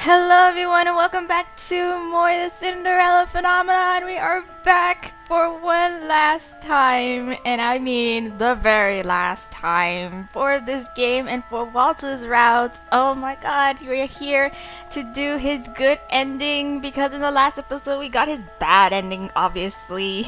Hello everyone and welcome back to more the Cinderella phenomenon. We are back for one last time, and I mean the very last time for this game and for Waltz's route. Oh my god, we're here to do his good ending because in the last episode we got his bad ending, obviously.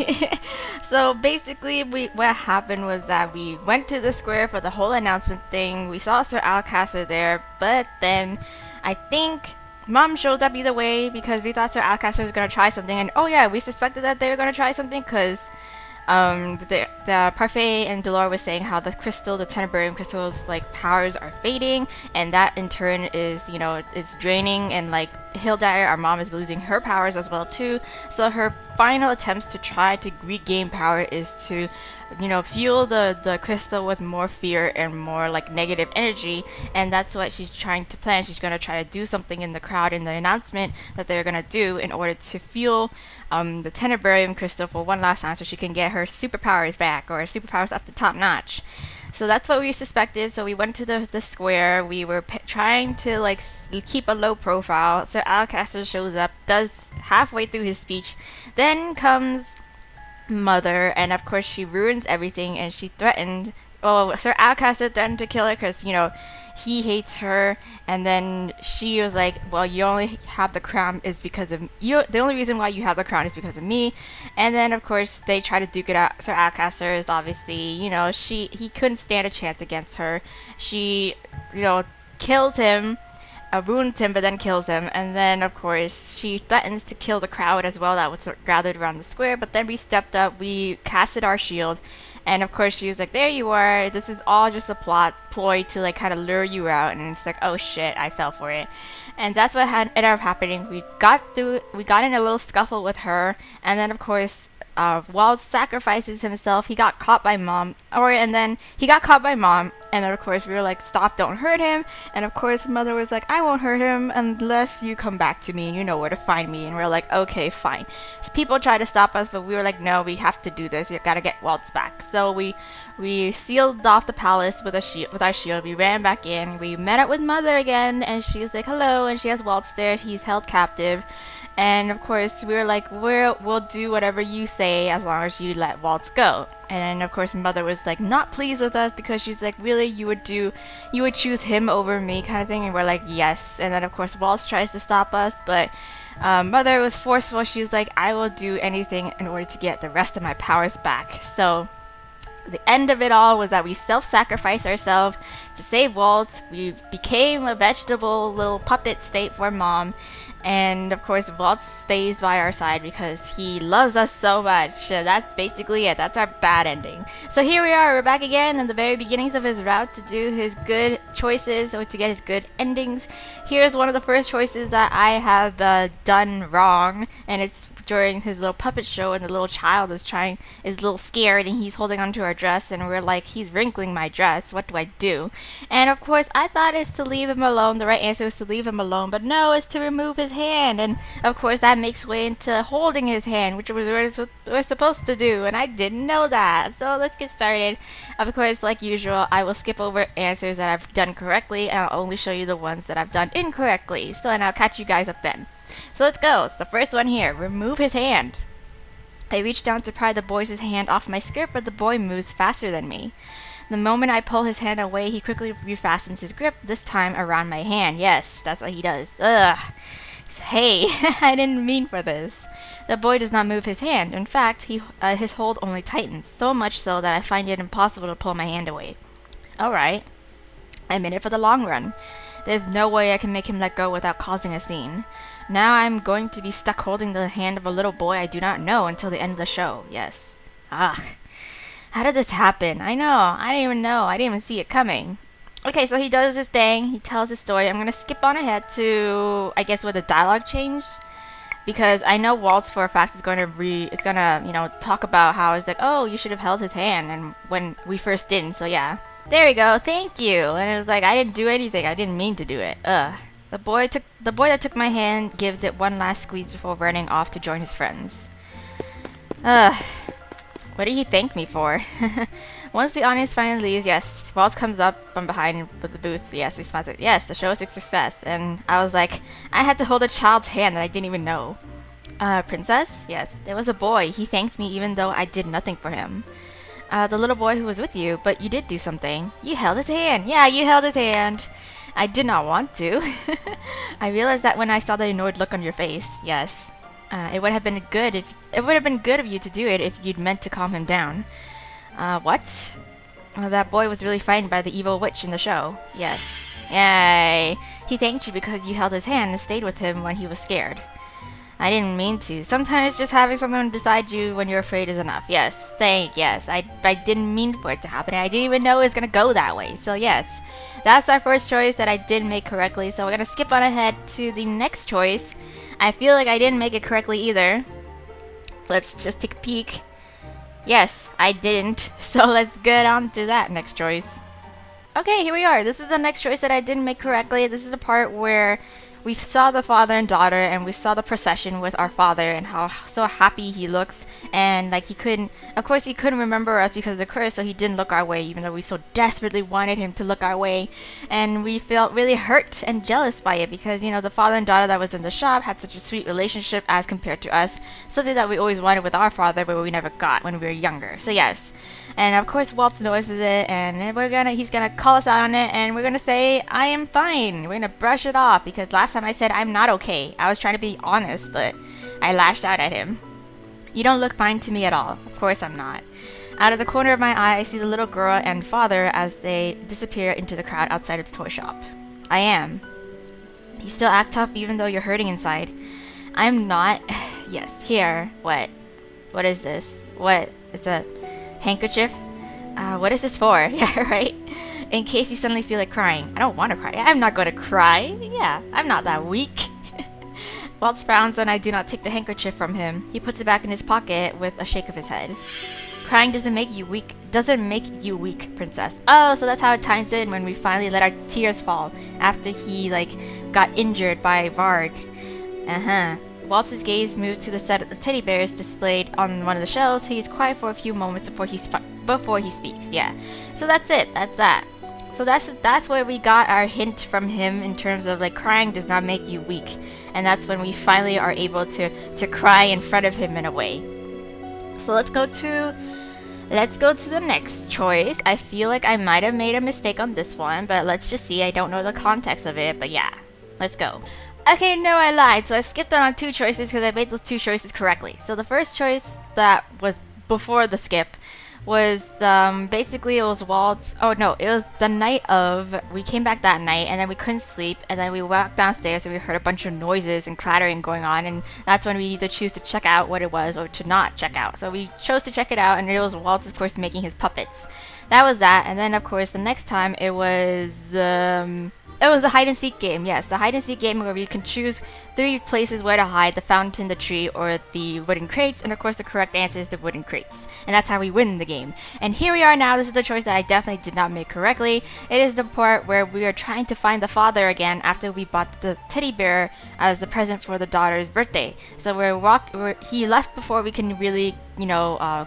So basically what happened was that we went to the square for the whole announcement thing. We saw Sir Alcaster there, but then I think Mom shows up either way because we thought Sir Alcaster was gonna try something, and oh yeah, we suspected that they were gonna try something because the Parfait and Delore was saying how the crystal, the Tenebarium crystal's like powers are fading, and that in turn is, you know, it's draining, and like Hildire, our mom, is losing her powers as well too. So her final attempts to try to regain power is to, you know, fuel the crystal with more fear and more like negative energy, and that's what she's trying to plan. She's gonna try to do something in the crowd in the announcement that they're gonna do in order to fuel the Tenebarium crystal for one last time so she can get her superpowers back, or superpowers up to top notch. So that's what we suspected. So we went to the square. We were trying to like keep a low profile. So Alcaster shows up, does halfway through his speech, then comes Mother, and of course she ruins everything, and she threatened, well, Sir Alcaster threatened to kill her because, you know, he hates her, and then she was like, well, you only have the crown is because of you, the only reason why you have the crown is because of me. And then of course they try to duke it out. Sir Alcaster is obviously, you know, he couldn't stand a chance against her. She, you know, kills him, wounds him, but then kills him. And then of course she threatens to kill the crowd as well that was gathered around the square, but then we stepped up, we casted our shield, and of course she was like, there you are, this is all just a plot ploy to like kind of lure you out. And it's like, oh shit, I fell for it. And that's what ended up happening. We got in a little scuffle with her, and then of course Waltz sacrifices himself. He got caught by Mom, and then he got caught by Mom, and then of course we were like, stop, don't hurt him. And of course Mother was like, I won't hurt him unless you come back to me, and you know where to find me. And we're like, okay, fine. So people tried to stop us, but we were like, no, we have to do this. We gotta get Waltz back. So we sealed off the palace with our shield. We ran back in. We met up with Mother again, and she was like, hello, and she has Waltz there. He's held captive. And of course we were like, we'll do whatever you say as long as you let Waltz go. And then of course Mother was like not pleased with us because she's like, really, you would choose him over me, kind of thing. And we're like, yes. And then of course Waltz tries to stop us, but Mother was forceful. She was like, I will do anything in order to get the rest of my powers back. So the end of it all was that we self-sacrificed ourselves to save Waltz. We became a vegetable little puppet state for Mom. And of course Waltz stays by our side because he loves us so much. That's basically it. That's our bad ending. So here we are. We're back again in the very beginnings of his route to do his good choices, or to get his good endings. Here's one of the first choices that I have done wrong, and it's during his little puppet show, and the little child is a little scared, and he's holding onto our dress, and we're like, he's wrinkling my dress, what do I do? And of course I thought it's to leave him alone. The right answer is to leave him alone, but no, it's to remove his hand. And of course that makes way into holding his hand, which was what we're supposed to do, and I didn't know that. So let's get started. Of course, like usual, I will skip over answers that I've done correctly, and I'll only show you the ones that I've done incorrectly. So, and I'll catch you guys up then. So let's go. It's the first one here. Remove his hand. I reach down to pry the boy's hand off my skirt, but the boy moves faster than me. The moment I pull his hand away, he quickly refastens his grip, this time around my hand. Yes, that's what he does. Ugh. Hey, I didn't mean for this. The boy does not move his hand. In fact, his hold only tightens, so much so that I find it impossible to pull my hand away. Alright. I'm in it for the long run. There's no way I can make him let go without causing a scene. Now I'm going to be stuck holding the hand of a little boy I do not know until the end of the show. Yes. Ugh. How did this happen? I know. I didn't even know. I didn't even see it coming. Okay, so he does his thing. He tells his story. I'm gonna skip on ahead to, I guess, where the dialogue changed, because I know Waltz for a fact is gonna you know, talk about how it's like, oh, you should have held his hand, and when we first didn't. So yeah, there we go. Thank you. And it was like, I didn't do anything. I didn't mean to do it. Ugh. The boy that took my hand gives it one last squeeze before running off to join his friends. Ugh. What did he thank me for? Once the audience finally leaves, yes, Waltz comes up from behind with the booth. Yes, he smiles. Yes, the show is a success. And I was like, I had to hold a child's hand that I didn't even know. Princess? Yes, there was a boy. He thanked me even though I did nothing for him. The little boy who was with you, but you did do something. You held his hand. Yeah, you held his hand. I did not want to. I realized that when I saw the annoyed look on your face. Yes. It would have been good of you to do it if you'd meant to calm him down. What? Well, that boy was really frightened by the evil witch in the show. Yes. Yay. He thanked you because you held his hand and stayed with him when he was scared. I didn't mean to. Sometimes just having someone beside you when you're afraid is enough. Yes. Yes. I didn't mean for it to happen. I didn't even know it was gonna go that way. So yes. That's our first choice that I didn't make correctly. So we're gonna skip on ahead to the next choice. I feel like I didn't make it correctly either. Let's just take a peek. Yes, I didn't. So let's get on to that next choice. Okay, here we are. This is the next choice that I didn't make correctly. This is the part where we saw the father and daughter, and we saw the procession with our father and how so happy he looks. And like he couldn't remember us because of the curse, so he didn't look our way, even though we so desperately wanted him to look our way. And we felt really hurt and jealous by it because, you know, the father and daughter that was in the shop had such a sweet relationship as compared to us, something that we always wanted with our father, but we never got when we were younger. So yes. And of course Waltz notices it, and he's gonna call us out on it, and we're gonna say, I am fine. We're gonna brush it off, because last time I said I'm not okay. I was trying to be honest, but I lashed out at him. You don't look fine to me at all. Of course I'm not. Out of the corner of my eye, I see the little girl and father as they disappear into the crowd outside of the toy shop. I am. You still act tough even though you're hurting inside. I'm not. Yes, here. What? What is this? What? It's a handkerchief? What is this for? Yeah, right? In case you suddenly feel like crying. I don't want to cry. I'm not going to cry. Yeah, I'm not that weak. Waltz frowns when I do not take the handkerchief from him. He puts it back in his pocket with a shake of his head. Crying doesn't make you weak. Doesn't make you weak, princess. Oh, so that's how it ties in when we finally let our tears fall after he, like, got injured by Varg. Uh-huh. Waltz's gaze moves to the set of teddy bears displayed on one of the shelves. He's quiet for a few moments before he speaks. Yeah. So that's it. That's that. So that's where we got our hint from him in terms of like crying does not make you weak, and that's when we finally are able to cry in front of him in a way. So let's go to the next choice. I feel like I might have made a mistake on this one, but let's just see. I don't know the context of it, but yeah, let's go. Okay, no, I lied. So I skipped on 2 choices because I made those 2 choices correctly. So the first choice that was before the skip was basically it was Waltz. Oh no, it was the night of. We came back that night and then we couldn't sleep, and then we walked downstairs and we heard a bunch of noises and clattering going on, and that's when we either choose to check out what it was or to not check out. So we chose to check it out, and it was Waltz, of course, making his puppets. That was that, and then of course the next time it was a hide-and-seek game. Yes, the hide-and-seek game where you can choose 3 places where to hide: the fountain, the tree, or the wooden crates. And of course the correct answer is the wooden crates. And that's how we win the game. And here we are now. This is the choice that I definitely did not make correctly. It is the part where we are trying to find the father again after we bought the teddy bear as the present for the daughter's birthday. So he left before we can really,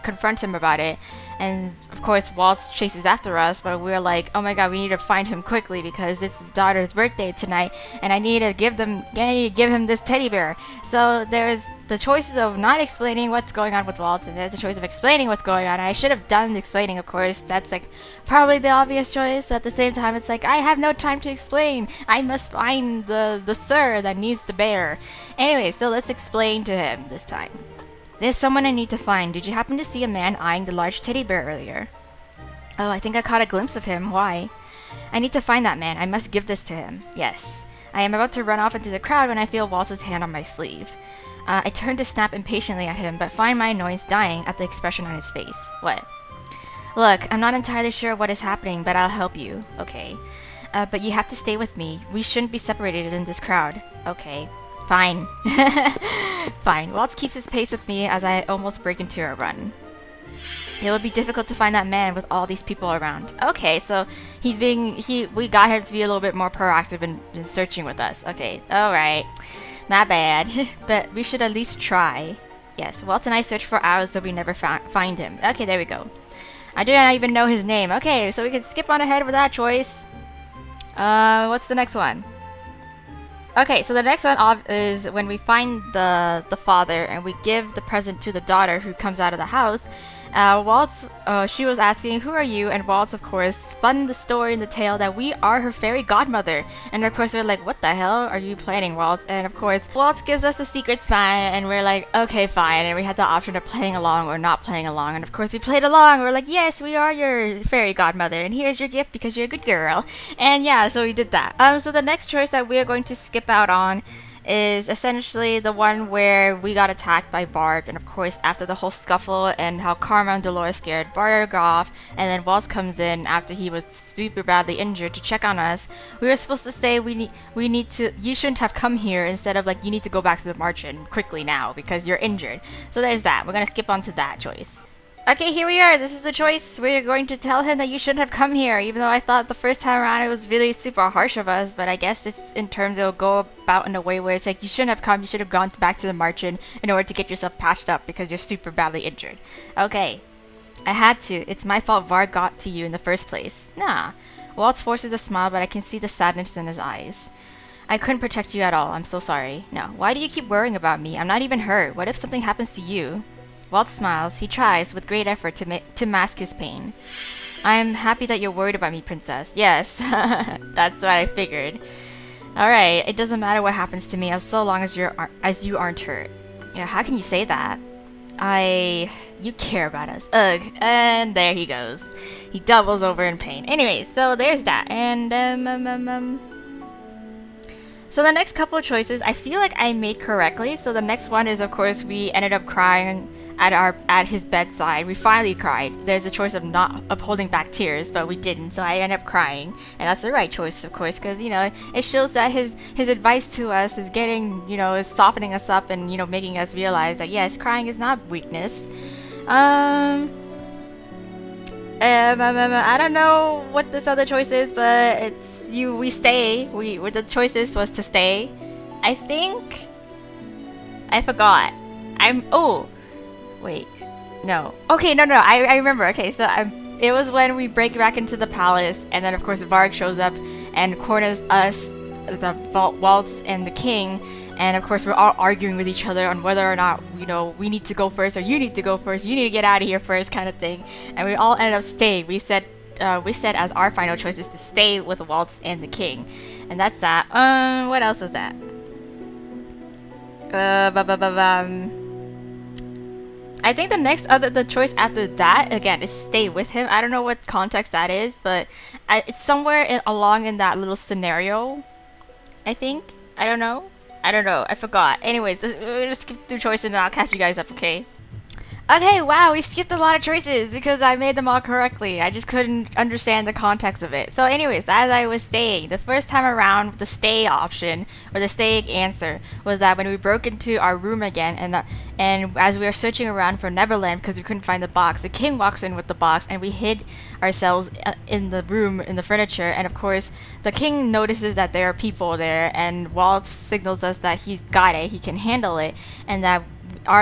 confront him about it. And of course Waltz chases after us, but we're like, oh my god, we need to find him quickly because it's his daughter's birthday tonight, and I need to give him this teddy bear. So there's the choices of not explaining what's going on with Waltz, and there's the choice of explaining what's going on. I should have done explaining, of course. That's like probably the obvious choice, but at the same time it's like I have no time to explain. I must find the sir that needs the bear. Anyway, so let's explain to him this time. There's someone I need to find. Did you happen to see a man eyeing the large teddy bear earlier? Oh, I think I caught a glimpse of him. Why? I need to find that man. I must give this to him. Yes. I am about to run off into the crowd when I feel Waltz's hand on my sleeve. I turn to snap impatiently at him, but find my annoyance dying at the expression on his face. What? Look, I'm not entirely sure what is happening, but I'll help you. Okay. But you have to stay with me. We shouldn't be separated in this crowd. Okay. Fine. Fine. Waltz keeps his pace with me as I almost break into a run. It would be difficult to find that man with all these people around. Okay, so we got him to be a little bit more proactive in searching with us. Okay, alright. Not bad. But we should at least try. Yes, Waltz and I searched for hours, but we never find him. Okay, there we go. I do not even know his name. Okay, so we can skip on ahead with that choice. What's the next one? Okay, so the next one is when we find the father and we give the present to the daughter who comes out of the house. Waltz, she was asking, "Who are you?" And Waltz, of course, spun the story in the tale that we are her fairy godmother. And of course, we're like, "What the hell are you planning, Waltz?" And of course, Waltz gives us a secret smile, and we're like, "Okay, fine." And we had the option of playing along or not playing along. And of course, we played along. We're like, "Yes, we are your fairy godmother, and here's your gift because you're a good girl." And yeah, so we did that. So the next choice that we are going to skip out on is essentially the one where we got attacked by Varg, and of course after the whole scuffle and how Karma and Dolores scared Varg off, and then Waltz comes in after he was super badly injured to check on us. We were supposed to say we need to, you shouldn't have come here, instead of like, you need to go back to the margin quickly now because you're injured. So there's that. We're gonna skip on to that choice. Okay, here we are. This is the choice. We're going to tell him that you shouldn't have come here, even though I thought the first time around it was really super harsh of us, but I guess it's in terms it'll go about in a way where it's like, you shouldn't have come, you should have gone back to the margin in order to get yourself patched up because you're super badly injured. Okay. I had to. It's my fault Varg got to you in the first place. Nah. Waltz forces a smile, but I can see the sadness in his eyes. I couldn't protect you at all. I'm so sorry. No. Why do you keep worrying about me? I'm not even hurt. What if something happens to you? Waltz smiles. He tries, with great effort, to mask his pain. I'm happy that you're worried about me, princess. Yes, that's what I figured. Alright, it doesn't matter what happens to me as so long as you aren't hurt. Yeah, how can you say that? You care about us. Ugh. And there he goes. He doubles over in pain. Anyway, so there's that. And, so the next couple of choices, I feel like I made correctly. So the next one is, of course, we ended up crying at his bedside. We finally cried. There's a choice of holding back tears, but we didn't, so I ended up crying. And that's the right choice, of course, because, you know, it shows that his advice to us is getting, you know, is softening us up and, you know, making us realize that, yes, crying is not weakness. I don't know what this other choice is, but it's we stay. The choices was to stay. I think I forgot. Wait, no. Okay, no. I remember. Okay, so it was when we break back into the palace, and then of course Varg shows up and corners us, the Waltz and the king, and of course we're all arguing with each other on whether or not, you know, we need to go first or you need to go first. You need to get out of here first, kind of thing. And we all ended up staying. We said as our final choice is to stay with Waltz and the king, and that's that. What else was that? I think the choice after that, again, is stay with him. I don't know what context that is, but it's somewhere along in that little scenario, I think. I don't know. I forgot. Anyways, we're gonna skip through choices and I'll catch you guys up, okay? Okay, wow, we skipped a lot of choices because I made them all correctly. I just couldn't understand the context of it. So anyways, as I was saying, the first time around, the stay option, or the stay answer, was that when we broke into our room again, and as we were searching around for Neverland because we couldn't find the box, the king walks in with the box, and we hid ourselves in the room, in the furniture, and of course, the king notices that there are people there, and Waltz signals us that he's got it, he can handle it, and that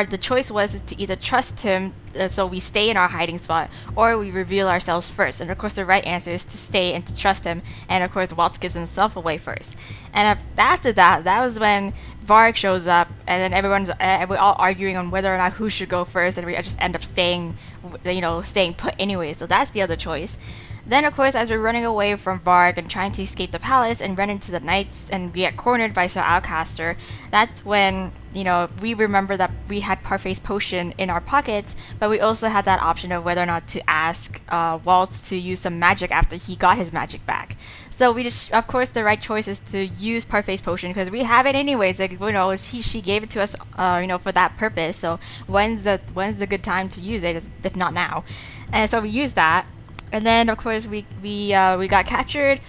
the choice was to either trust him, so we stay in our hiding spot, or we reveal ourselves first. And of course the right answer is to stay and to trust him, and of course Waltz gives himself away first. And after that was when Varg shows up, and then we're all arguing on whether or not who should go first, and we just end up staying put anyway. So that's the other choice. Then, of course, as we're running away from Varg and trying to escape the palace and run into the knights and we get cornered by Sir Alcaster, that's when, you know, we remember that we had Parfait's potion in our pockets, but we also had that option of whether or not to ask Waltz to use some magic after he got his magic back. So we just, of course, the right choice is to use Parfait's potion because we have it anyways. Like, you know, she gave it to us, you know, for that purpose. So when's the good time to use it if not now? And so we used that. And then, of course, we got captured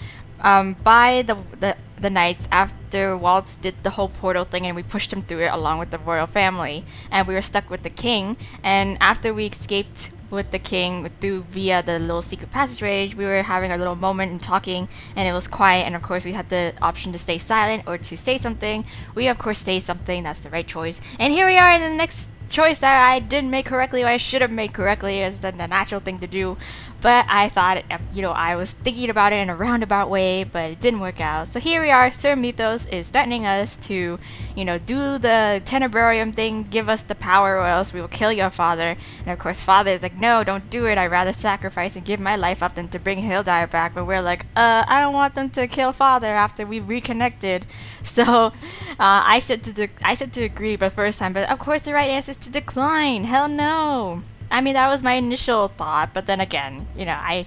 by the knights after Waltz did the whole portal thing, and we pushed him through it along with the royal family, and we were stuck with the king. And after we escaped with the king via the little secret passageway, we were having a little moment and talking, and it was quiet. And of course, we had the option to stay silent or to say something. We of course say something. That's the right choice. And here we are in the next choice that I didn't make correctly, or I should have made correctly, is the natural thing to do. But I thought, I was thinking about it in a roundabout way, but it didn't work out. So here we are. Sir Mythos is threatening us to, do the Tenebrarium thing, give us the power, or else we will kill your father. And of course, father is like, no, don't do it. I'd rather sacrifice and give my life up than to bring Hildyr back. But we're like, I don't want them to kill father after we've reconnected. So I said to agree, but first time. But of course, the right answer is to decline. Hell no. I mean, that was my initial thought, but then again, I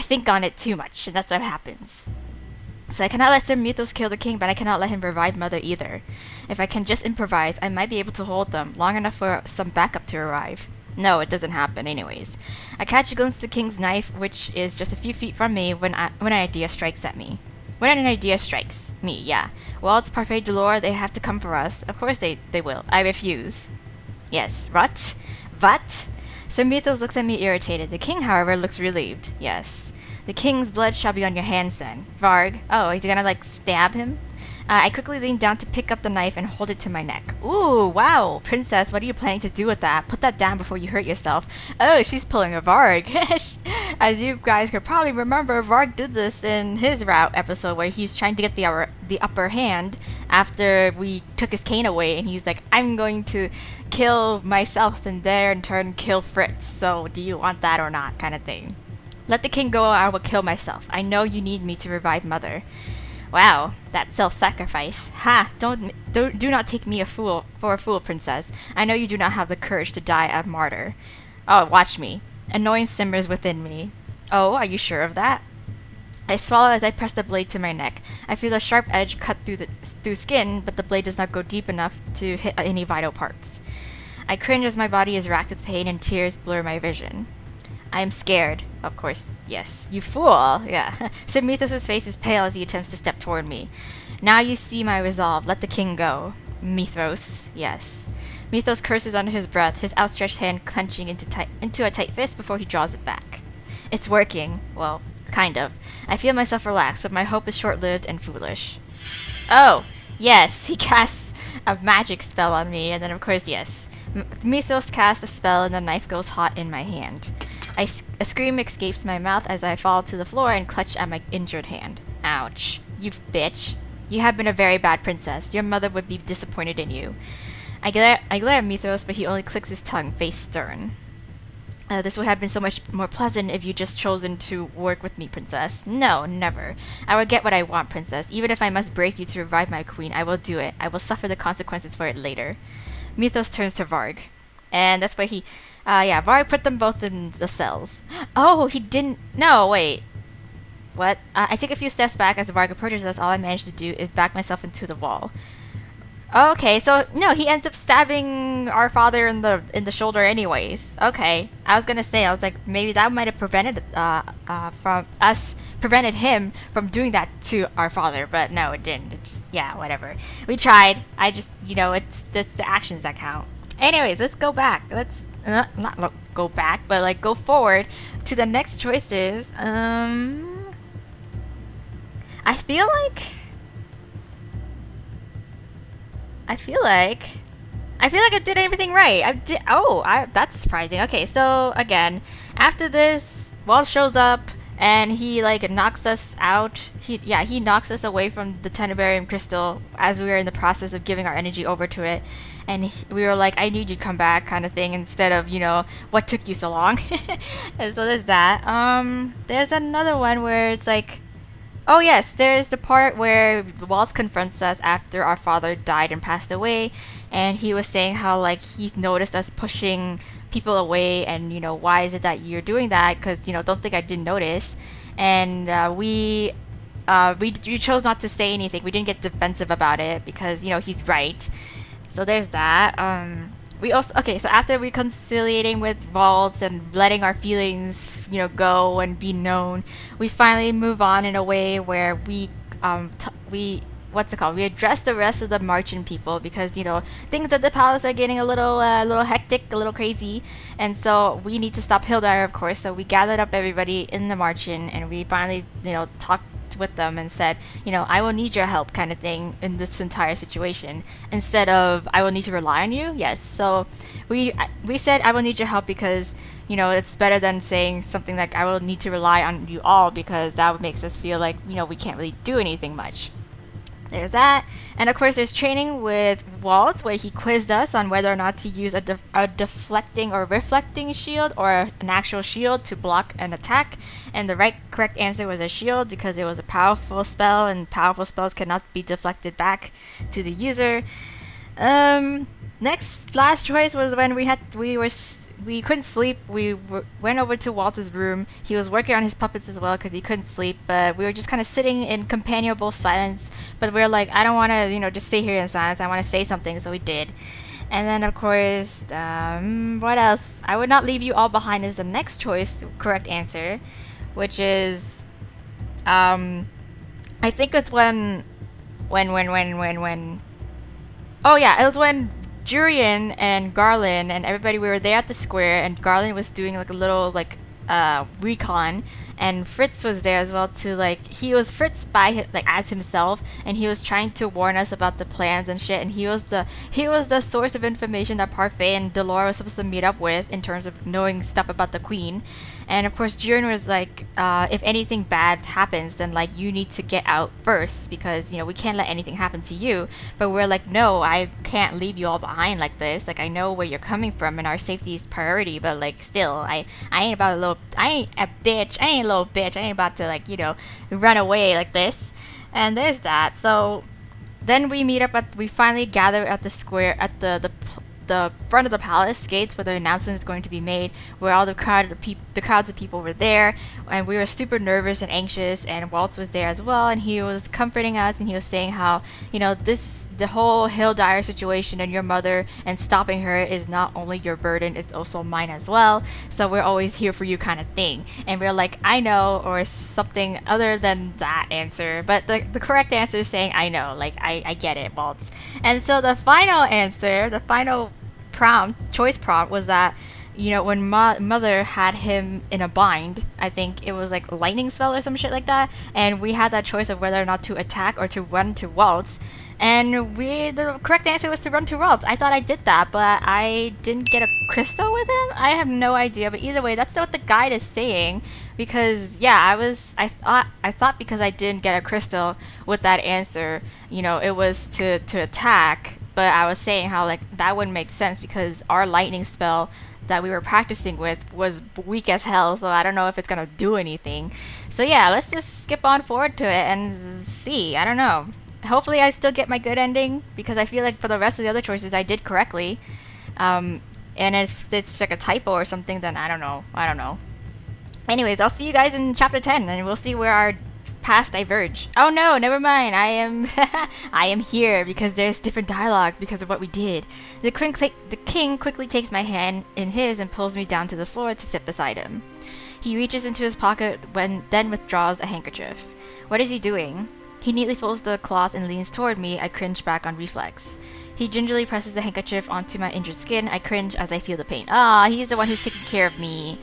think on it too much, and that's what happens. So I cannot let Sir Mythos kill the king, but I cannot let him revive Mother either. If I can just improvise, I might be able to hold them long enough for some backup to arrive. No, it doesn't happen anyways. I catch a glimpse of the king's knife, which is just a few feet from me when an idea strikes at me. When an idea strikes me, yeah. Well, it's parfait de lore, they have to come for us. Of course they will. I refuse. Yes, what? What? Sir Mythos looks at me irritated. The king, however, looks relieved. Yes. The king's blood shall be on your hands then. Varg. Oh, he's gonna, stab him? I quickly lean down to pick up the knife and hold it to my neck. Ooh, wow. Princess, what are you planning to do with that? Put that down before you hurt yourself. Oh, she's pulling a Varg. As you guys could probably remember, Varg did this in his route episode where he's trying to get the upper hand after we took his cane away, and he's like, I'm going to kill myself and there in turn kill Fritz. So do you want that or not, kind of thing. Let the king go or I will kill myself. I know you need me to revive Mother. Wow, that self-sacrifice. Ha! Do not take me for a fool, princess. I know you do not have the courage to die a martyr. Oh, watch me. Annoyance simmers within me. Oh, are you sure of that? I swallow as I press the blade to my neck. I feel a sharp edge cut through skin, but the blade does not go deep enough to hit any vital parts. I cringe as my body is racked with pain and tears blur my vision. I am scared. Of course, yes. You fool! Yeah. Sir Mythos' face is pale as he attempts to step toward me. Now you see my resolve. Let the king go. Mythos. Yes. Mythos curses under his breath, his outstretched hand clenching into a tight fist before he draws it back. It's working. Well, kind of. I feel myself relax, but my hope is short-lived and foolish. Oh! Yes! He casts a magic spell on me, and then of course, yes. Mythos casts a spell and the knife goes hot in my hand. A scream escapes my mouth as I fall to the floor and clutch at my injured hand. Ouch. You bitch. You have been a very bad princess. Your mother would be disappointed in you. I glare at Mythos, but he only clicks his tongue, face stern. This would have been so much more pleasant if you just chosen to work with me, princess. No, never. I will get what I want, princess. Even if I must break you to revive my queen, I will do it. I will suffer the consequences for it later. Mythos turns to Varg. And that's why Varg put them both in the cells. Oh, he didn't. No, wait. What? I take a few steps back as Varg approaches us. All I manage to do is back myself into the wall. Okay, so no, he ends up stabbing our father in the shoulder, anyways. Okay, I was like maybe that might have prevented him from doing that to our father, but no, it didn't. It just whatever. We tried. It's the actions that count. Anyways, let's go back. Let's not go back, but go forward to the next choices. I feel like I did everything right. That's surprising. Okay, so again, after this, Waltz shows up and he knocks us out. He knocks us away from the Tenebrarium crystal as we were in the process of giving our energy over to it. And we were like, I need you to come back, kind of thing, instead of, what took you so long? And so there's that. There's another one where it's like, oh yes, there's the part where Waltz confronts us after our father died and passed away, and he was saying how he's noticed us pushing people away, and why is it that you're doing that? Because don't think I didn't notice. And we chose not to say anything. We didn't get defensive about it because he's right. So there's that. So after reconciliating with Waltz and letting our feelings, go and be known, we finally move on in a way where we address the rest of the Martian people because, things at the palace are getting a little hectic, a little crazy, and so we need to stop Hildyr, of course. So we gathered up everybody in the Martian, and we finally, talked direct with them and said, I will need your help kind of thing in this entire situation instead of I will need to rely on you. Yes. So we said I will need your help because it's better than saying something like I will need to rely on you all, because that makes us feel like, we can't really do anything much. There's that. And of course, there's training with Waltz, where he quizzed us on whether or not to use a deflecting or reflecting shield or an actual shield to block an attack. And the correct answer was a shield, because it was a powerful spell, and powerful spells cannot be deflected back to the user. Last choice was when we couldn't sleep. We went over to Waltz's room. He was working on his puppets as well because he couldn't sleep, but we were just kind of sitting in companionable silence. But we were like, I don't want to, just stay here in silence. I want to say something, so we did. And then, of course, what else? I would not leave you all behind is the next choice, correct answer, which is, I think it's when. Oh yeah, it was when Jurian and Garland and everybody, we were there at the square, and Garland was doing like a little recon, and Fritz was there as well to he was Fritz as himself, and he was trying to warn us about the plans and shit, and he was the source of information that Parfait and Delora was supposed to meet up with in terms of knowing stuff about the queen. And of course Jurian was like, if anything bad happens, then you need to get out first, because we can't let anything happen to you. But we're like, no, I can't leave you all behind like this. I know where you're coming from and our safety is priority, but still, I ain't a bitch. I ain't a little bitch. I ain't about to run away like this. And there's that. So then we finally gather at the square, at the front of the palace gates, where the announcement is going to be made, where all the crowds of people were there, and we were super nervous and anxious, and Waltz was there as well, and he was comforting us, and he was saying how the whole Hildyr situation and your mother and stopping her is not only your burden, it's also mine as well, so we're always here for you kind of thing. And we're like, I know, or something other than that answer, but the correct answer is saying I know, I get it, Waltz. And so the final answer, the final choice prompt was that, when mother had him in a bind, I think it was lightning spell or some shit like that, and we had that choice of whether or not to attack or to run to Waltz. And the correct answer was to run to Waltz. I thought I did that, but I didn't get a crystal with him. I have no idea, but either way, that's what the guide is saying. Because yeah, I thought because I didn't get a crystal with that answer, it was to attack. But I was saying how that wouldn't make sense, because our lightning spell that we were practicing with was weak as hell, so I don't know if it's gonna do anything. So yeah, let's just skip on forward to it and see. I don't know. Hopefully I still get my good ending, because I feel like for the rest of the other choices I did correctly. And if it's a typo or something, then I don't know. Anyways, I'll see you guys in chapter 10, and we'll see where our paths diverge. Oh no, never mind. I am here because there's different dialogue because of what we did. The king quickly takes my hand in his and pulls me down to the floor to sit beside him. He reaches into his pocket, then withdraws a handkerchief. What is he doing? He neatly folds the cloth and leans toward me. I cringe back on reflex. He gingerly presses the handkerchief onto my injured skin. I cringe as I feel the pain. Ah, he's the one who's taking care of me.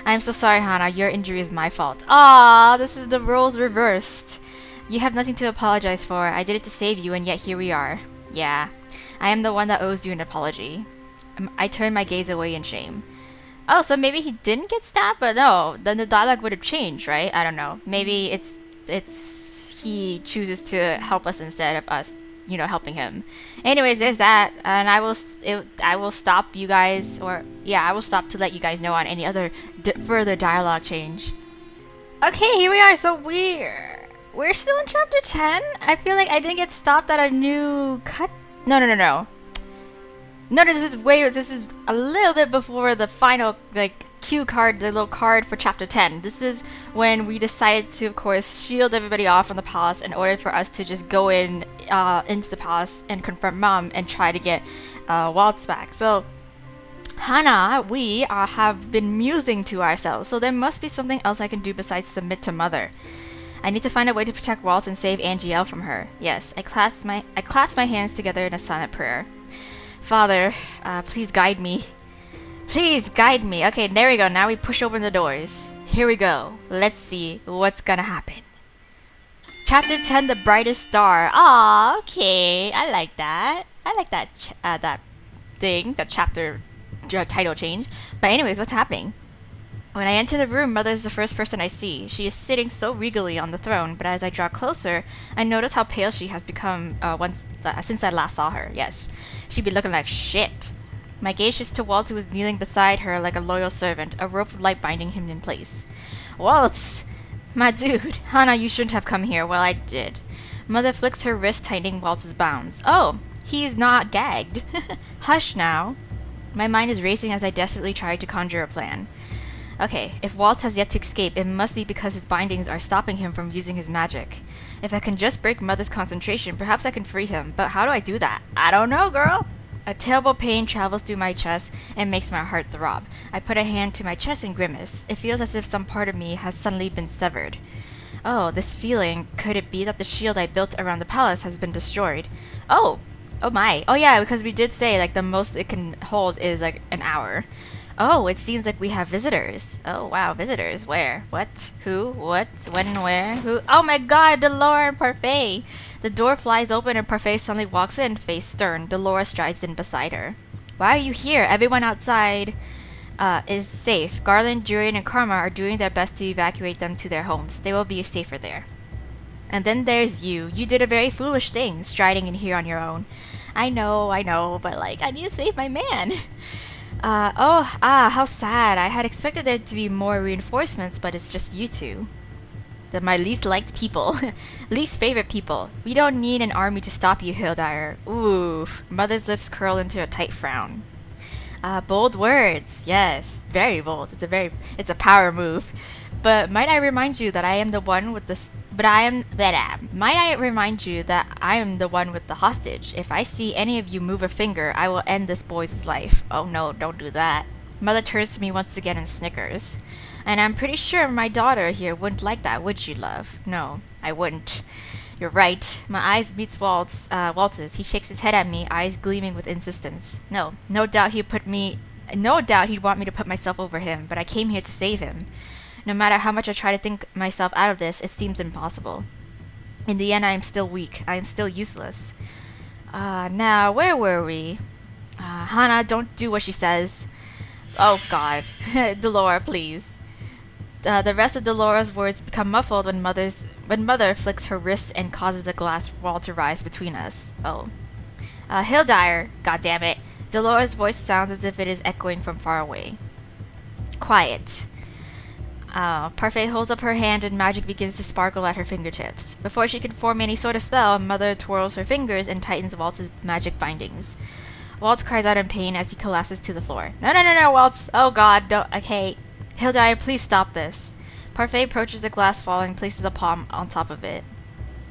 I am so sorry, Hannah. Your injury is my fault. Ah, this is the roles reversed. You have nothing to apologize for. I did it to save you, and yet here we are. Yeah, I am the one that owes you an apology. I turn my gaze away in shame. Oh, so maybe he didn't get stabbed? But no, then the dialogue would have changed, right? I don't know. Maybe it's he chooses to help us instead of us, helping him. Anyways, there's that, and I will stop you guys, I will stop to let you guys know on any other further dialogue change. Okay, here we are. So we're still in chapter 10. I feel like I didn't get stopped at a new cut. No. No, this is a little bit before the final cue card, the little card for chapter 10. This is when we decided to, of course, shield everybody off from the palace in order for us to just go into the palace and confront Mom and try to get Waltz back. So Hannah, we have been musing to ourselves, so there must be something else I can do besides submit to Mother. I need to find a way to protect Waltz and save Angielle from her. Yes, I clasp my hands together in a silent prayer. Father, please guide me. Please guide me. Okay, there we go. Now we push open the doors. Here we go. Let's see what's gonna happen. Chapter 10, The Brightest Star. Aw, okay. I like that. I like that that thing, that chapter title change. But anyways, what's happening? When I enter the room, Mother is the first person I see. She is sitting so regally on the throne, but as I draw closer, I notice how pale she has become since I last saw her. Yes, she'd be looking like shit. My gaze shifts to Waltz, who was kneeling beside her like a loyal servant, a rope of light binding him in place. Waltz! My dude, Hana, you shouldn't have come here. Well, I did. Mother flicks her wrist, tightening Waltz's bounds. Oh, he's not gagged. Hush now. My mind is racing as I desperately try to conjure a plan. Okay, if Waltz has yet to escape, it must be because his bindings are stopping him from using his magic. If I can just break Mother's concentration, perhaps I can free him. But how do I do that? I don't know, girl. A terrible pain travels through my chest and makes my heart throb. I put a hand to my chest and grimace. It feels as if some part of me has suddenly been severed. Oh, this feeling. Could it be that the shield I built around the palace has been destroyed? Oh! Oh my. Oh yeah, because we did say like the most it can hold is like an hour. Oh, it seems like we have visitors. Oh wow, visitors. Where? What? Who? What? When and where? Who? Oh my god, Delora and Parfait! The door flies open and Parfait suddenly walks in, face stern. Delora strides in beside her. Why are you here? Everyone outside is safe. Garland, Jurian, and Karma are doing their best to evacuate them to their homes. They will be safer there. And then there's you. You did a very foolish thing, striding in here on your own. I know, but like, I need to save my man. How sad. I had expected there to be more reinforcements, but it's just you two. They're my least liked people. Least favorite people. We don't need an army to stop you, Hildire. Oof. Mother's lips curl into a tight frown. Bold words. Yes, very bold. It's a power move. But might I remind you that I am the one with the hostage. If I see any of you move a finger, I will end this boy's life. Oh no, don't do that. Mother turns to me once again and snickers. And I'm pretty sure my daughter here wouldn't like that, would she, love? No, I wouldn't. You're right. My eyes meets Waltz's. He shakes his head at me, eyes gleaming with insistence. No doubt he'd want me to put myself over him, but I came here to save him. No matter how much I try to think myself out of this, it seems impossible. In the end, I am still weak. I am still useless. Now, where were we? Hana, don't do what she says. Oh god. Delora, please. The rest of Delora's words become muffled when Mother flicks her wrist and causes a glass wall to rise between us. Oh. Hildire, goddammit. Delora's voice sounds as if it is echoing from far away. Quiet. Parfait holds up her hand and magic begins to sparkle at her fingertips. Before she can form any sort of spell, Mother twirls her fingers and tightens Waltz's magic bindings. Waltz cries out in pain as he collapses to the floor. No, Waltz! Oh god, don't. Okay. Hildire, please stop this. Parfait approaches the glass wall and places a palm on top of it.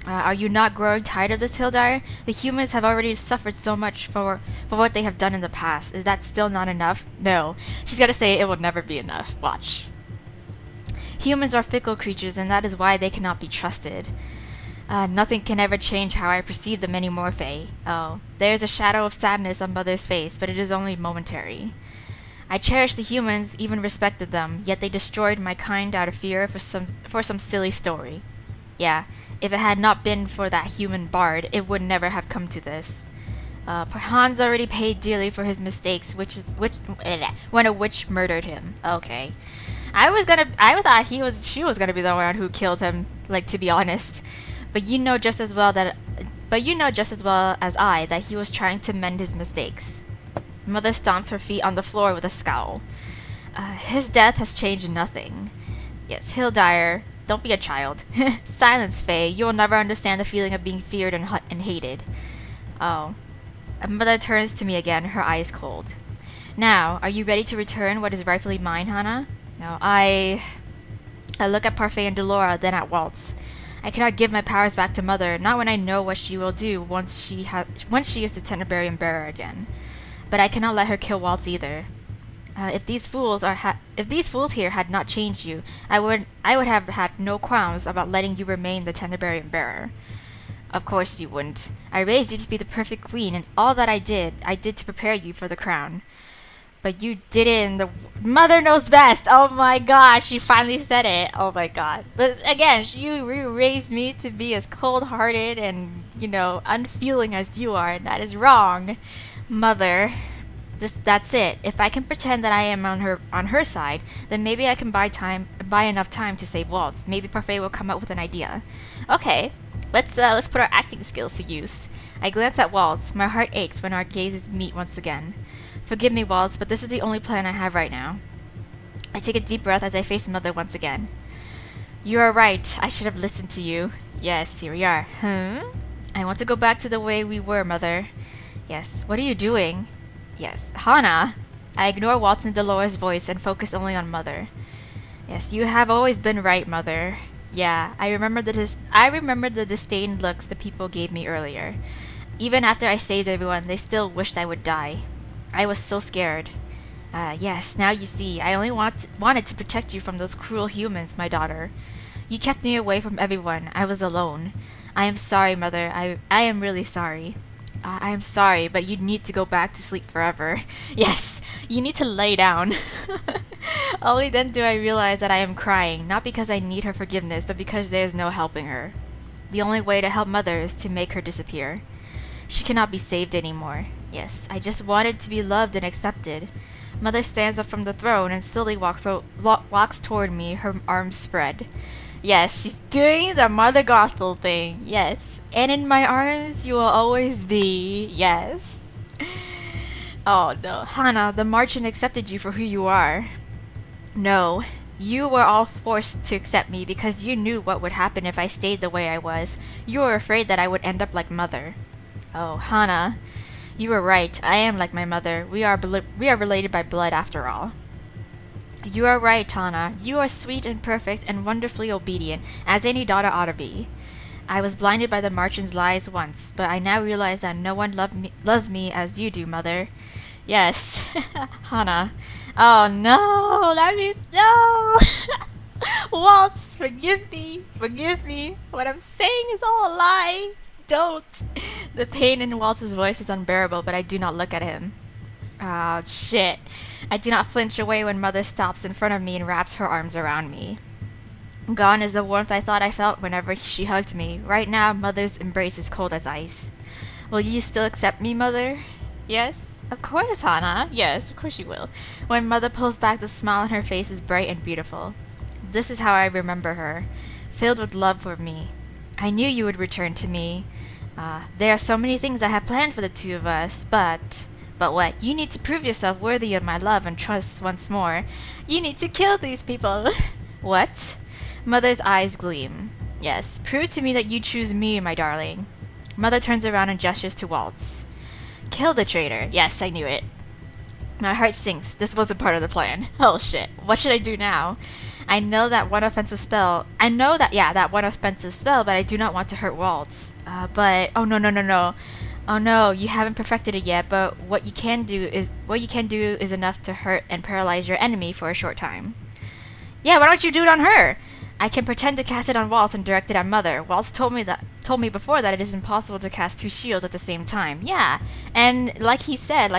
Are you not growing tired of this, Hildire? The humans have already suffered so much for what they have done in the past. Is that still not enough? No. She's gotta say it will never be enough. Watch. Humans are fickle creatures, and that is why they cannot be trusted. Nothing can ever change how I perceive them anymore, Faye. Oh, there is a shadow of sadness on Mother's face, but it is only momentary. I cherished the humans, even respected them, yet they destroyed my kind out of fear for some silly story. Yeah, if it had not been for that human bard, it would never have come to this. Hans already paid dearly for his mistakes, when a witch murdered him. Okay. I thought she was gonna be the one who killed him, like, to be honest. But you know just as well as I that he was trying to mend his mistakes. Mother stomps her feet on the floor with a scowl. His death has changed nothing. Yes, Hildire, don't be a child. Silence, Faye. You will never understand the feeling of being feared and hated. Oh. Mother turns to me again, her eyes cold. Now, are you ready to return what is rightfully mine, Hana? No, I look at Parfait and Delora, then at Waltz. I cannot give my powers back to Mother, not when I know what she will do once she is the Tenebraean bearer again. But I cannot let her kill Waltz either. If these fools here had not changed you, I would have had no qualms about letting you remain the Tenebraean bearer. Of course you wouldn't. I raised you to be the perfect queen, and all that I did to prepare you for the crown. But you didn't. The mother knows best. Oh my gosh, she finally said it. Oh my god. But again, you raised me to be as cold-hearted and, unfeeling as you are, and that is wrong. Mother, that's it. If I can pretend that I am on her side, then maybe I can buy enough time to save Waltz. Maybe Parfait will come up with an idea. Okay, let's put our acting skills to use. I glance at Waltz. My heart aches when our gazes meet once again. Forgive me, Waltz, but this is the only plan I have right now. I take a deep breath as I face Mother once again. You are right. I should have listened to you. Yes, here we are. I want to go back to the way we were, Mother. Yes. What are you doing? Yes. Hana! I ignore Waltz and Dolores' voice and focus only on Mother. Yes, you have always been right, Mother. Yeah, I remember the disdained looks the people gave me earlier. Even after I saved everyone, they still wished I would die. I was so scared. Yes, now you see, I only wanted to protect you from those cruel humans, my daughter. You kept me away from everyone. I was alone. I am sorry, Mother. I am really sorry. I am sorry, but you need to go back to sleep forever. Yes, you need to lay down. Only then do I realize that I am crying, not because I need her forgiveness, but because there is no helping her. The only way to help Mother is to make her disappear. She cannot be saved anymore. Yes, I just wanted to be loved and accepted. Mother stands up from the throne and slowly walks toward me, her arms spread. Yes, she's doing the Mother Gothel thing. Yes, and in my arms you will always be. Yes. Oh no, Hana, the Marchant accepted you for who you are. No, you were all forced to accept me because you knew what would happen if I stayed the way I was. You were afraid that I would end up like Mother. Oh, Hana, you were right. I am like my mother. We are related by blood after all. You are right, Hana. You are sweet and perfect and wonderfully obedient, as any daughter ought to be. I was blinded by the Marchant's lies once, but I now realize that no one loves me as you do, Mother. Yes, Hana. Oh no, that means no! Waltz, forgive me. What I'm saying is all a lie. Don't. The pain in Waltz's voice is unbearable, but I do not look at him. Ah, shit. I do not flinch away when Mother stops in front of me and wraps her arms around me. Gone is the warmth I thought I felt whenever she hugged me. Right now, Mother's embrace is cold as ice. Will you still accept me, Mother? Yes? Of course, Hana. Yes, of course you will. When Mother pulls back, the smile on her face is bright and beautiful. This is how I remember her, filled with love for me. I knew you would return to me. There are so many things I have planned for the two of us, but what? You need to prove yourself worthy of my love and trust once more. You need to kill these people. What? Mother's eyes gleam. Yes, prove to me that you choose me, my darling. Mother turns around and gestures to Waltz. Kill the traitor. Yes, I knew it. My heart sinks. This wasn't part of the plan. Oh shit. What should I do now? I know that one offensive spell, but I do not want to hurt Waltz. Oh no. Oh no, you haven't perfected it yet, but what you can do is enough to hurt and paralyze your enemy for a short time. Yeah, why don't you do it on her? I can pretend to cast it on Waltz and direct it at Mother. Waltz told me before that it is impossible to cast two shields at the same time. Yeah, and like he said, the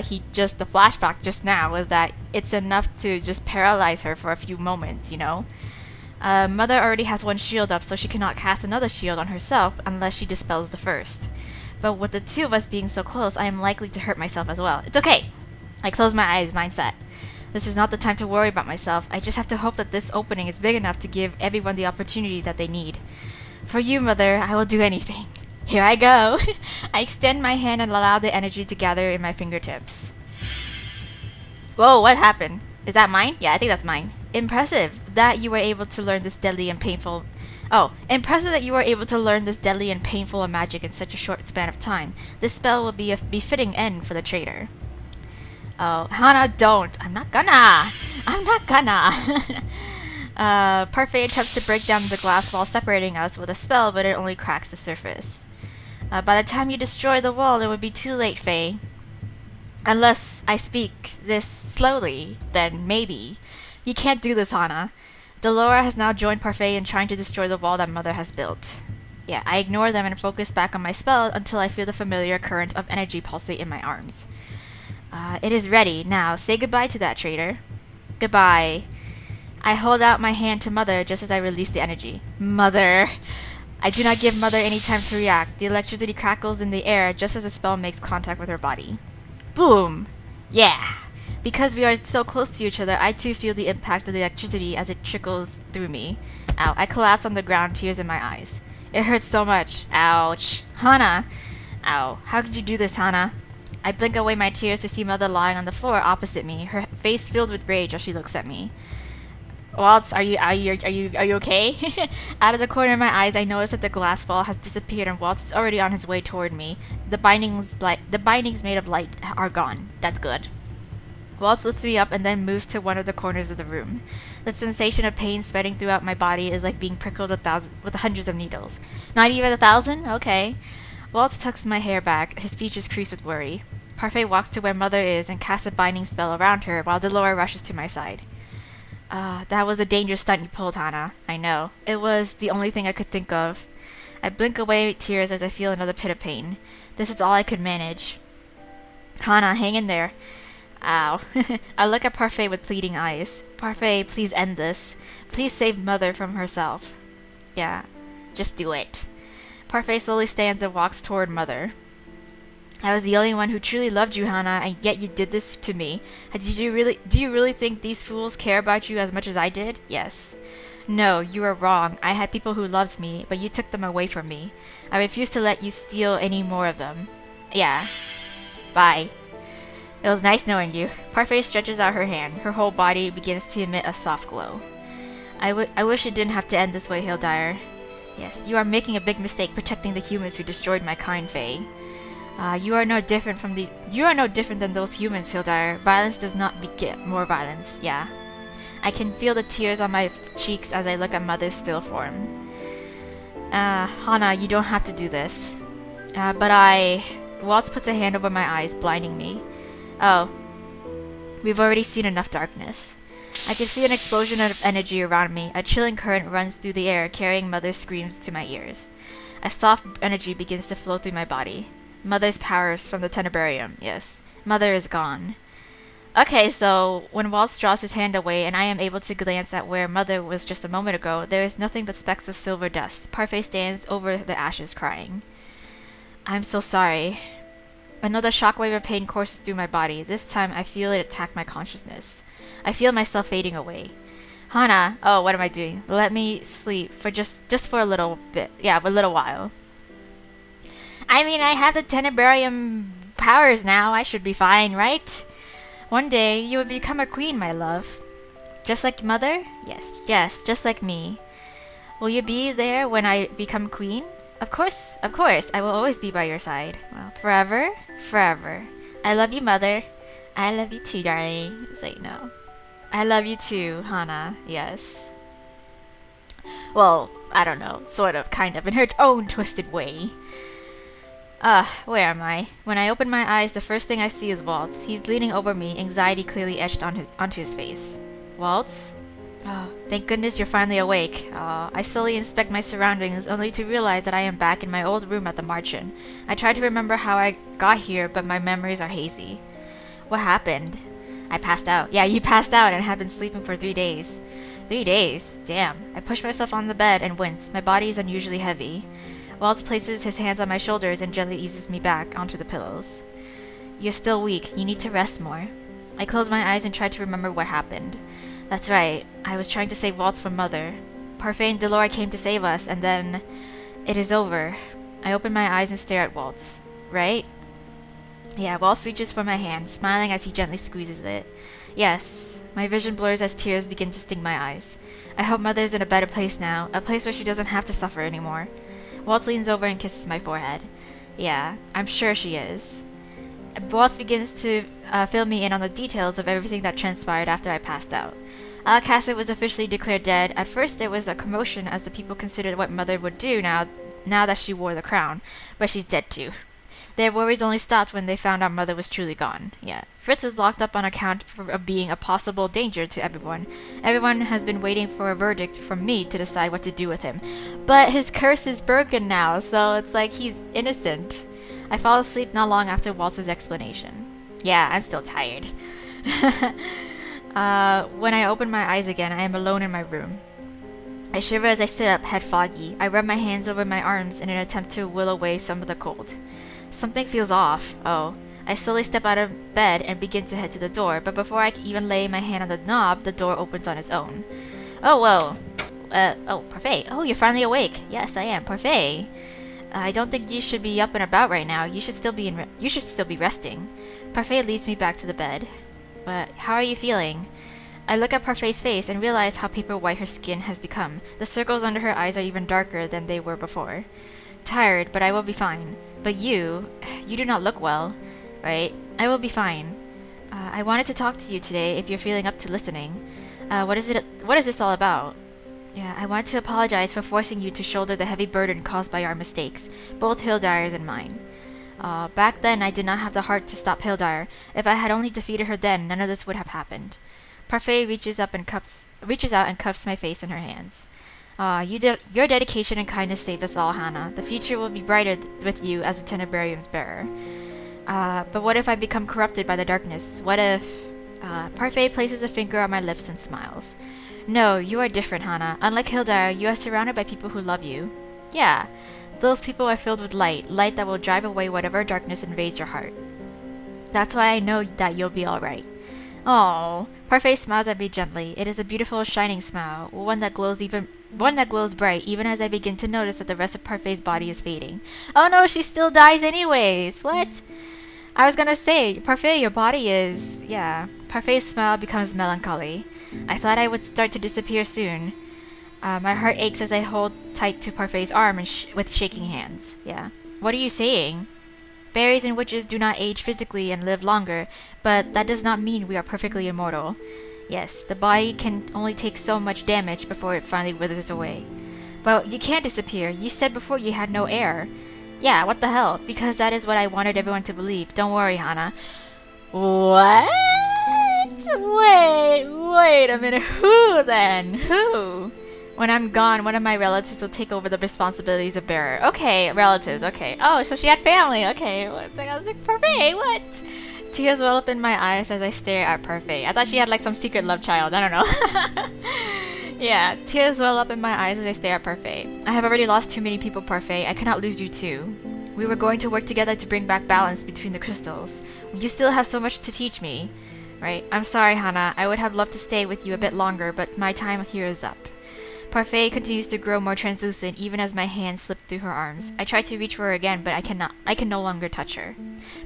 flashback just now was that it's enough to just paralyze her for a few moments, you know? Mother already has one shield up, so she cannot cast another shield on herself unless she dispels the first. But with the two of us being so close, I am likely to hurt myself as well. It's okay! I close my eyes, mindset. This is not the time to worry about myself. I just have to hope that this opening is big enough to give everyone the opportunity that they need. For you, Mother, I will do anything. Here I go! I extend my hand and allow the energy to gather in my fingertips. Whoa, what happened? Is that mine? Yeah, I think that's mine. Impressive that you were able to learn this deadly and painful... impressive that you were able to learn this deadly and painful magic in such a short span of time. This spell will be a befitting end for the traitor. Oh, Hana, don't. I'm not gonna. Parfait attempts to break down the glass wall separating us with a spell, but it only cracks the surface. By the time you destroy the wall, it would be too late, Faye. Unless I speak this slowly, then maybe. You can't do this, Hana. Delora has now joined Parfait in trying to destroy the wall that Mother has built. Yeah, I ignore them and focus back on my spell until I feel the familiar current of energy pulsate in my arms. It is ready. Now, say goodbye to that traitor. Goodbye. I hold out my hand to Mother just as I release the energy. Mother. I do not give Mother any time to react. The electricity crackles in the air just as the spell makes contact with her body. Boom! Yeah! Because we are so close to each other, I too feel the impact of the electricity as it trickles through me. Ow. I collapse on the ground, tears in my eyes. It hurts so much. Ouch. Hana! Ow. How could you do this, Hana? I blink away my tears to see Mother lying on the floor opposite me, her face filled with rage as she looks at me. Waltz, are you okay? Out of the corner of my eyes, I notice that the glass ball has disappeared and Waltz is already on his way toward me. The bindings made of light are gone. That's good. Waltz lifts me up and then moves to one of the corners of the room. The sensation of pain spreading throughout my body is like being prickled with hundreds of needles. Not even 1,000? Okay. Waltz tucks my hair back, his features crease with worry. Parfait walks to where Mother is and casts a binding spell around her while Delora rushes to my side. That was a dangerous stunt you pulled, Hana. I know. It was the only thing I could think of. I blink away tears as I feel another pit of pain. This is all I could manage. Hana, hang in there. Ow. I look at Parfait with pleading eyes. Parfait, please end this. Please save Mother from herself. Yeah, just do it. Parfait slowly stands and walks toward Mother. I was the only one who truly loved you, Hana, and yet you did this to me. Do you really think these fools care about you as much as I did? Yes. No, you are wrong. I had people who loved me, but you took them away from me. I refuse to let you steal any more of them. Yeah. Bye. It was nice knowing you. Parfait stretches out her hand. Her whole body begins to emit a soft glow. I wish it didn't have to end this way, Hildire. Yes, you are making a big mistake protecting the humans who destroyed my kind, Faye. You are no different than those humans, Hildire. Violence does not beget more violence. Yeah. I can feel the tears on my cheeks as I look at Mother's still form. Hana, you don't have to do this. Waltz puts a hand over my eyes, blinding me. Oh. We've already seen enough darkness. I can feel an explosion of energy around me. A chilling current runs through the air, carrying Mother's screams to my ears. A soft energy begins to flow through my body. Mother's powers from the Tenebrarium, yes. Mother is gone. Okay, so when Waltz draws his hand away and I am able to glance at where Mother was just a moment ago, there is nothing but specks of silver dust. Parfait stands over the ashes, crying. I'm so sorry. Another shockwave of pain courses through my body. This time I feel it attack my consciousness. I feel myself fading away. Hana, oh, what am I doing? Let me sleep for just for a little bit. Yeah, a little while. I mean, I have the Tenebrarium powers now. I should be fine, right? One day, you will become a queen, my love. Just like Mother? Yes, just like me. Will you be there when I become queen? Of course. I will always be by your side. Well, forever. I love you, Mother. I love you too, darling. Say no. I love you too, Hana. Yes. Well, I don't know. Sort of, kind of, in her own twisted way. Where am I? When I open my eyes, the first thing I see is Waltz. He's leaning over me, anxiety clearly etched onto his face. Waltz? Oh, thank goodness you're finally awake. I slowly inspect my surroundings, only to realize that I am back in my old room at the Marchen. I try to remember how I got here, but my memories are hazy. What happened? I passed out. Yeah, you passed out and have been sleeping for 3 days. 3 days? Damn. I push myself on the bed and wince. My body is unusually heavy. Waltz places his hands on my shoulders and gently eases me back onto the pillows. You're still weak. You need to rest more. I close my eyes and try to remember what happened. That's right. I was trying to save Waltz from Mother. Parfait and Delora came to save us, and then... It is over. I open my eyes and stare at Waltz. Right? Yeah, Waltz reaches for my hand, smiling as he gently squeezes it. Yes. My vision blurs as tears begin to sting my eyes. I hope Mother's in a better place now, a place where she doesn't have to suffer anymore. Waltz leans over and kisses my forehead. Yeah, I'm sure she is. Waltz begins to fill me in on the details of everything that transpired after I passed out. Alakasa was officially declared dead. At first there was a commotion as the people considered what Mother would do now that she wore the crown, but she's dead too. Their worries only stopped when they found out Mother was truly gone. Yeah. Fritz was locked up on account of being a possible danger to everyone. Everyone has been waiting for a verdict from me to decide what to do with him. But his curse is broken now, so it's like he's innocent. I fall asleep not long after Waltz's explanation. Yeah, I'm still tired. When I open my eyes again, I am alone in my room. I shiver as I sit up, head foggy. I rub my hands over my arms in an attempt to will away some of the cold. Something feels off. Oh. I slowly step out of bed and begin to head to the door, but before I can even lay my hand on the knob, the door opens on its own. Oh, whoa. Parfait. Oh, you're finally awake. Yes, I am. Parfait. I don't think you should be up and about right now. You should still be resting. Parfait leads me back to the bed. How are you feeling? I look at Parfait's face and realize how paper white her skin has become. The circles under her eyes are even darker than they were before. Tired, but I will be fine. But you do not look well. Right? I will be fine. I wanted to talk to you today if you're feeling up to listening. What is this all about? Yeah, I want to apologize for forcing you to shoulder the heavy burden caused by our mistakes, both Hildyre's and mine. Back then, I did not have the heart to stop Hildyre. If I had only defeated her then, none of this would have happened. Parfait reaches out and cups my face in her hands. Your dedication and kindness saved us all, Hannah. The future will be brighter with you as a Tenebrarium's bearer. But what if I become corrupted by the darkness? What if... Parfait places a finger on my lips and smiles. No, you are different, Hannah. Unlike Hildyre, you are surrounded by people who love you. Yeah, those people are filled with light that will drive away whatever darkness invades your heart. That's why I know that you'll be alright. Oh, Parfait smiles at me gently. It is a beautiful, shining smile, one that glows bright, even as I begin to notice that the rest of Parfait's body is fading. Oh no, she still dies anyways! What? I was gonna say, Parfait, your body is... Yeah. Parfait's smile becomes melancholy. I thought I would start to disappear soon. My heart aches as I hold tight to Parfait's arm with shaking hands. Yeah. What are you saying? Fairies and witches do not age physically and live longer, but that does not mean we are perfectly immortal. Yes, the body can only take so much damage before it finally withers away. But you can't disappear. You said before you had no air. Yeah, what the hell? Because that is what I wanted everyone to believe. Don't worry, Hannah. What? Wait a minute. Who then? Who? When I'm gone, one of my relatives will take over the responsibilities of bearer. Okay, relatives, okay. Oh, so she had family, okay. I was like, Parfait, what? Tears well up in my eyes as I stare at Parfait. I thought she had like some secret love child, I don't know. Yeah, tears well up in my eyes as I stare at Parfait. I have already lost too many people, Parfait. I cannot lose you too. We were going to work together to bring back balance between the crystals. You still have so much to teach me. Right? I'm sorry, Hannah. I would have loved to stay with you a bit longer, but my time here is up. Parfait continues to grow more translucent even as my hands slip through her arms. I try to reach for her again, but I cannot. I can no longer touch her.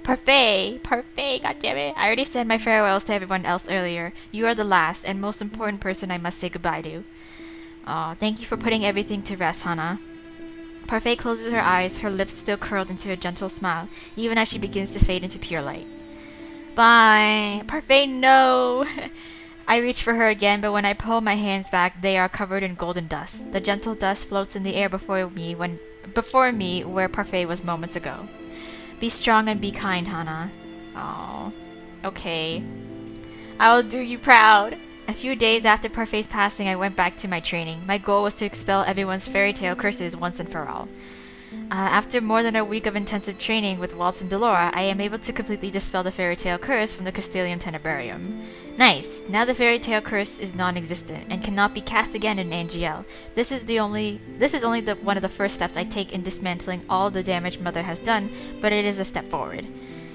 Parfait! Parfait, goddammit. I already said my farewells to everyone else earlier. You are the last and most important person I must say goodbye to. Aw, thank you for putting everything to rest, Hannah. Parfait closes her eyes, her lips still curled into a gentle smile, even as she begins to fade into pure light. Bye! Parfait, no! I reach for her again, but when I pull my hands back, they are covered in golden dust. The gentle dust floats in the air before me where Parfait was moments ago. Be strong and be kind, Hannah. Oh, okay. I will do you proud. A few days after Parfait's passing, I went back to my training. My goal was to expel everyone's fairy tale curses once and for all. After more than a week of intensive training with Waltz and Delora, I am able to completely dispel the fairy tale curse from the Castilium Tenebrarium. Nice! Now the fairy tale curse is non-existent and cannot be cast again in NGL. This is only one of the first steps I take in dismantling all the damage Mother has done, but it is a step forward.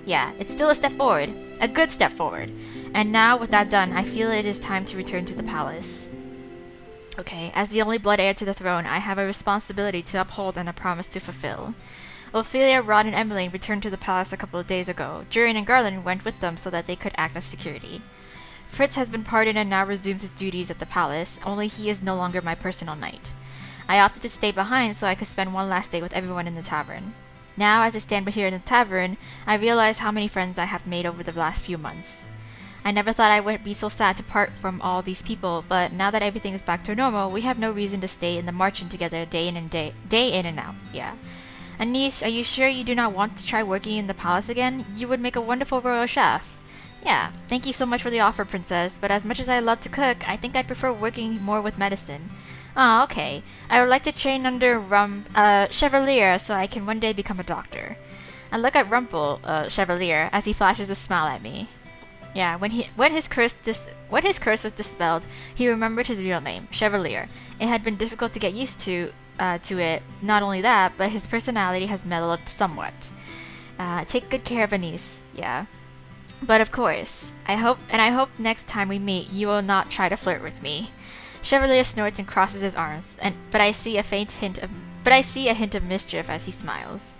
Yeah, it's still a step forward. A good step forward. And now, with that done, I feel it is time to return to the palace. Okay, as the only blood heir to the throne, I have a responsibility to uphold and a promise to fulfill. Ophelia, Rod, and Emmeline returned to the palace a couple of days ago. Jurian and Garland went with them so that they could act as security. Fritz has been pardoned and now resumes his duties at the palace, only he is no longer my personal knight. I opted to stay behind so I could spend one last day with everyone in the tavern. Now, as I stand here in the tavern, I realize how many friends I have made over the last few months. I never thought I would be so sad to part from all these people, but now that everything is back to normal, we have no reason to stay in the marching together day in and out. Yeah. Anise, are you sure you do not want to try working in the palace again? You would make a wonderful royal chef. Yeah, thank you so much for the offer, princess, but as much as I love to cook, I think I'd prefer working more with medicine. Oh, okay. I would like to train under Chevalier so I can one day become a doctor. I look at Chevalier, as he flashes a smile at me. Yeah, when his curse was dispelled, he remembered his real name, Chevalier. It had been difficult to get used to it. Not only that, but his personality has mellowed somewhat. Take good care of Anise. Yeah. But of course, I hope next time we meet, you will not try to flirt with me. Chevalier snorts and crosses his arms, but I see a hint of mischief as he smiles.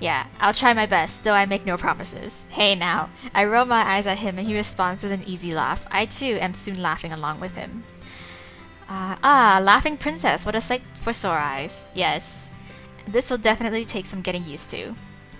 Yeah, I'll try my best, though I make no promises. Hey now. I roll my eyes at him and he responds with an easy laugh. I too am soon laughing along with him. Laughing princess, what a sight for sore eyes. Yes. This will definitely take some getting used to.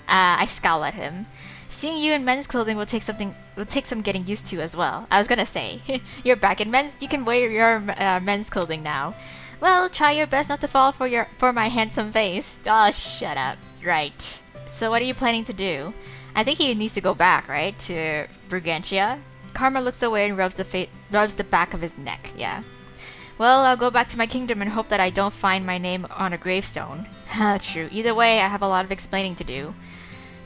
I scowl at him. Seeing you in men's clothing will take some getting used to as well. I was gonna say, you're back in you can wear your men's clothing now. Well, try your best not to fall for my handsome face. Oh, shut up. Right. So what are you planning to do? I think he needs to go back, right? To Brigantia? Karma looks away and rubs the back of his neck. Yeah. Well, I'll go back to my kingdom and hope that I don't find my name on a gravestone. True. Either way, I have a lot of explaining to do.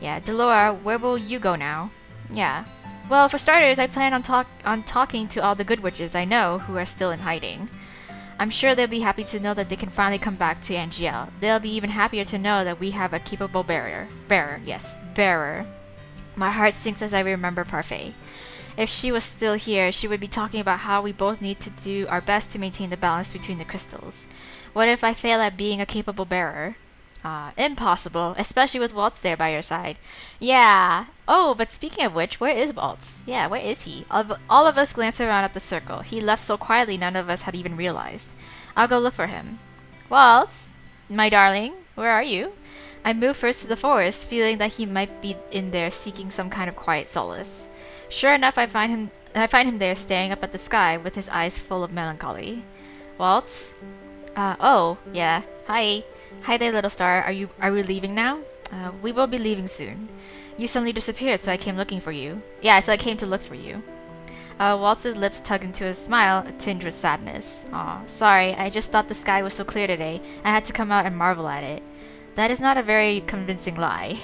Yeah, Delora, where will you go now? Yeah. Well, for starters, I plan on talking to all the good witches I know who are still in hiding. I'm sure they'll be happy to know that they can finally come back to Angiel. They'll be even happier to know that we have a capable bearer. Bearer. My heart sinks as I remember Parfait. If she was still here, she would be talking about how we both need to do our best to maintain the balance between the crystals. What if I fail at being a capable bearer? Impossible, especially with Waltz there by your side. Yeah. Oh, but speaking of which, where is Waltz? Yeah, where is he? All of us glance around at the circle. He left so quietly none of us had even realized. I'll go look for him. Waltz? My darling, where are you? I move first to the forest, feeling that he might be in there seeking some kind of quiet solace. Sure enough, I find him there staring up at the sky with his eyes full of melancholy. Waltz? Oh, yeah. Hi. Hi there, little star. Are we leaving now? We will be leaving soon. You suddenly disappeared, so I came looking for you. Yeah, so I came to look for you. Waltz's lips tug into a smile, tinged with sadness. Aw, sorry, I just thought the sky was so clear today, I had to come out and marvel at it. That is not a very convincing lie.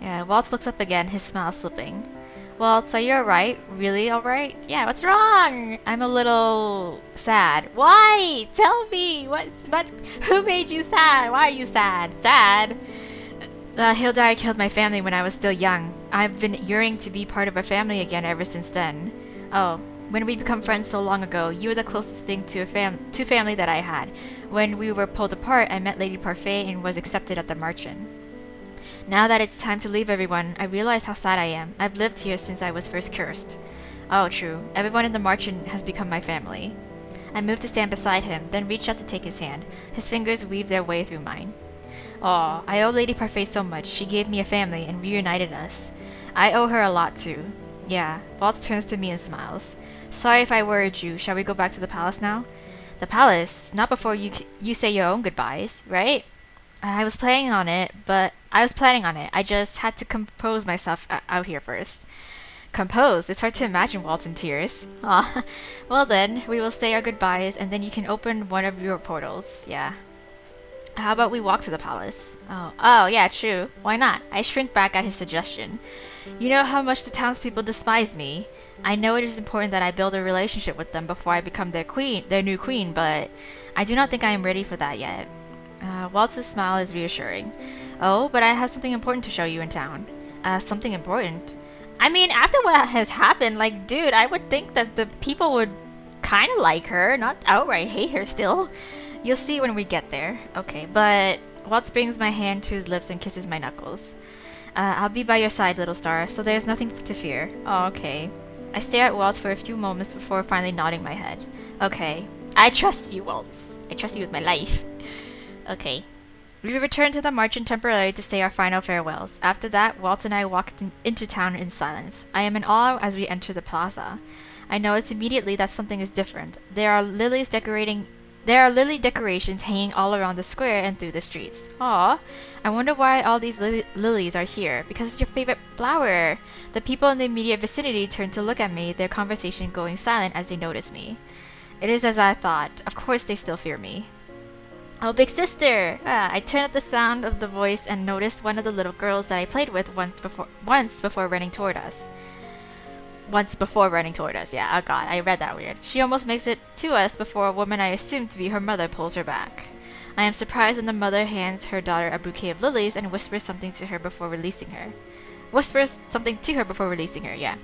Yeah, Waltz looks up again, his smile slipping. Waltz, are you alright? Really alright? Yeah, what's wrong? I'm a little sad. Why? Tell me! Who made you sad? Why are you sad? Sad? Hildare killed my family when I was still young. I've been yearning to be part of a family again ever since then. Oh, when we become friends so long ago, you were the closest thing to family that I had. When we were pulled apart, I met Lady Parfait and was accepted at the Marchen. Now that it's time to leave everyone, I realize how sad I am. I've lived here since I was first cursed. Oh, true. Everyone in the Marchen has become my family. I moved to stand beside him, then reached out to take his hand. His fingers weaved their way through mine. Oh, I owe Lady Parfait so much. She gave me a family and reunited us. I owe her a lot too. Yeah. Waltz turns to me and smiles. Sorry if I worried you. Shall we go back to the palace now? The palace? Not before you say your own goodbyes, right? I was planning on it. I just had to compose myself out here first. Compose? It's hard to imagine Waltz in tears. Aw. Well then, we will say our goodbyes and then you can open one of your portals. Yeah. How about we walk to the palace? Oh, yeah, true. Why not? I shrink back at his suggestion. You know how much the townspeople despise me. I know it is important that I build a relationship with them before I become their new queen, but I do not think I am ready for that yet. Waltz's smile is reassuring. Oh, but I have something important to show you in town. Something important? I mean, after what has happened, like, dude, I would think that the people would kind of like her, not outright hate her still. You'll see when we get there. Okay, but Waltz brings my hand to his lips and kisses my knuckles. I'll be by your side, little star, so there's nothing to fear. Oh, okay. I stare at Waltz for a few moments before finally nodding my head. Okay. I trust you, Waltz. I trust you with my life. Okay. We return to the Marchen temporarily to say our final farewells. After that, Waltz and I walked into town in silence. I am in awe as we enter the plaza. I notice immediately that something is different. There are lily decorations hanging all around the square and through the streets. Aw, I wonder why all these lilies are here. Because it's your favorite flower. The people in the immediate vicinity turn to look at me, their conversation going silent as they notice me. It is as I thought. Of course they still fear me. Oh, big sister! Ah, I turned up the sound of the voice and noticed one of the little girls that I played with once before running toward us. Once before running toward us, yeah, oh god, I read that weird. She almost makes it to us before a woman I assumed to be her mother pulls her back. I am surprised when the mother hands her daughter a bouquet of lilies and whispers something to her before releasing her. Yeah.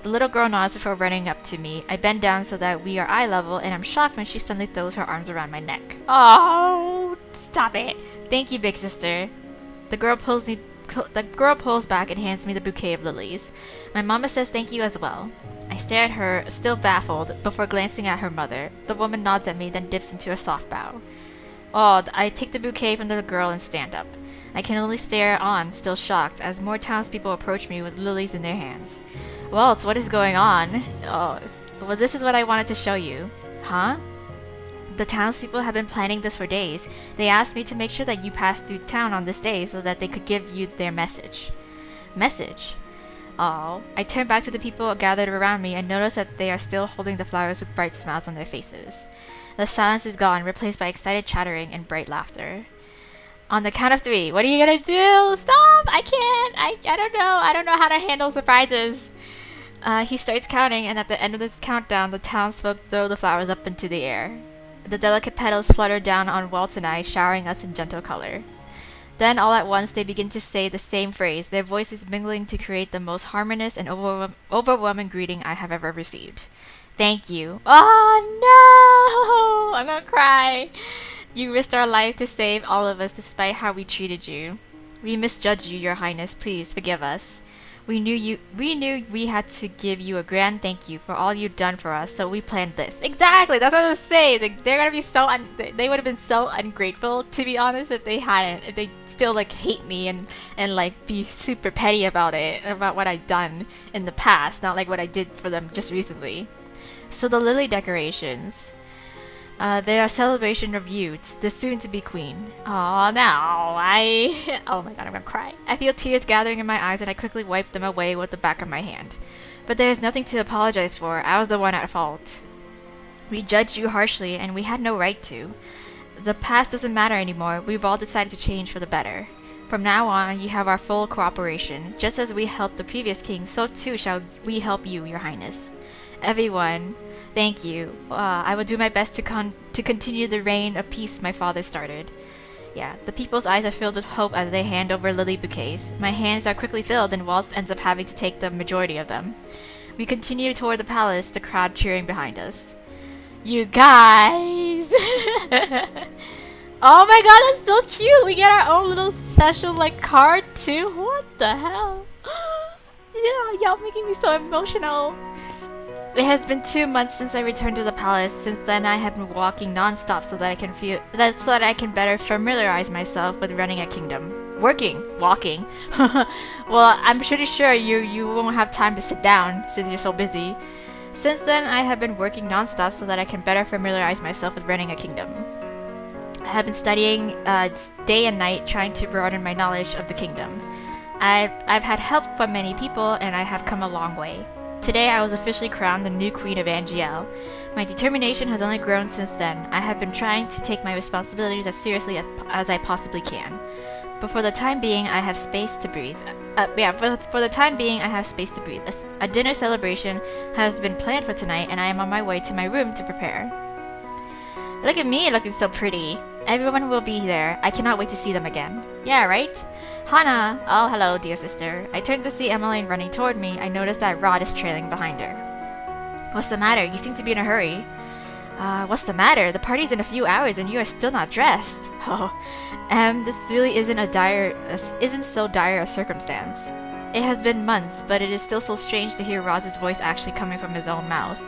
The little girl nods before running up to me. I bend down so that we are eye level, and I'm shocked when she suddenly throws her arms around my neck. Oh, stop it. Thank you, big sister. The girl pulls back and hands me the bouquet of lilies. My mama says thank you as well. I stare at her, still baffled, before glancing at her mother. The woman nods at me, then dips into a soft bow. Oh, I take the bouquet from the girl and stand up. I can only stare on, still shocked, as more townspeople approach me with lilies in their hands. Waltz, what is going on? Oh, well, this is what I wanted to show you. Huh? The townspeople have been planning this for days. They asked me to make sure that you passed through town on this day so that they could give you their message. Message? Oh. I turn back to the people gathered around me and notice that they are still holding the flowers with bright smiles on their faces. The silence is gone, replaced by excited chattering and bright laughter. On the count of 3, what are you gonna do? Stop! I can't! I don't know. I don't know how to handle surprises. He starts counting, and at the end of this countdown, the townsfolk throw the flowers up into the air. The delicate petals flutter down on Waltz and I, showering us in gentle color. Then, all at once, they begin to say the same phrase, their voices mingling to create the most harmonious and overwhelming greeting I have ever received. Thank you. Oh, no! I'm gonna cry. You risked our life to save all of us despite how we treated you. We misjudged you, Your Highness. Please forgive us. We knew we had to give you a grand thank you for all you've done for us, so we planned this. Exactly, that's what I was saying. Like, they're gonna be they would have been so ungrateful, to be honest, if they hadn't. If they still like hate me and like be super petty about it, about what I've done in the past, not like what I did for them just recently. So the lily decorations. They are a celebration of you, the soon-to-be queen. Oh no, oh my god, I'm gonna cry. I feel tears gathering in my eyes and I quickly wipe them away with the back of my hand. But there is nothing to apologize for. I was the one at fault. We judged you harshly and we had no right to. The past doesn't matter anymore. We've all decided to change for the better. From now on, you have our full cooperation. Just as we helped the previous king, so too shall we help you, Your Highness. Everyone, thank you. I will do my best to continue the reign of peace my father started. Yeah, the people's eyes are filled with hope as they hand over lily bouquets. My hands are quickly filled and Waltz ends up having to take the majority of them. We continue toward the palace, the crowd cheering behind us. You guys! Oh my god, that's so cute! We get our own little special like card too? What the hell? Yeah, y'all making me so emotional. It has been 2 months since I returned to the palace. Since then, I have been walking non-stop so that I can better familiarize myself with running a kingdom. Walking. Well, I'm pretty sure you won't have time to sit down since you're so busy. Since then, I have been working non-stop so that I can better familiarize myself with running a kingdom. I have been studying day and night, trying to broaden my knowledge of the kingdom. I've had help from many people, and I have come a long way. Today I was officially crowned the new queen of Angiel. My determination has only grown since then. I have been trying to take my responsibilities as seriously as I possibly can. But for the time being, I have space to breathe. For the time being, I have space to breathe. A dinner celebration has been planned for tonight, and I am on my way to my room to prepare. Look at me looking so pretty. Everyone will be there. I cannot wait to see them again. Yeah, right? Hana! Oh, hello, dear sister. I turned to see Emmeline running toward me. I noticed that Rod is trailing behind her. What's the matter? You seem to be in a hurry. What's the matter? The party's in a few hours and you are still not dressed. Oh, this really isn't so dire a circumstance. It has been months, but it is still so strange to hear Rod's voice actually coming from his own mouth.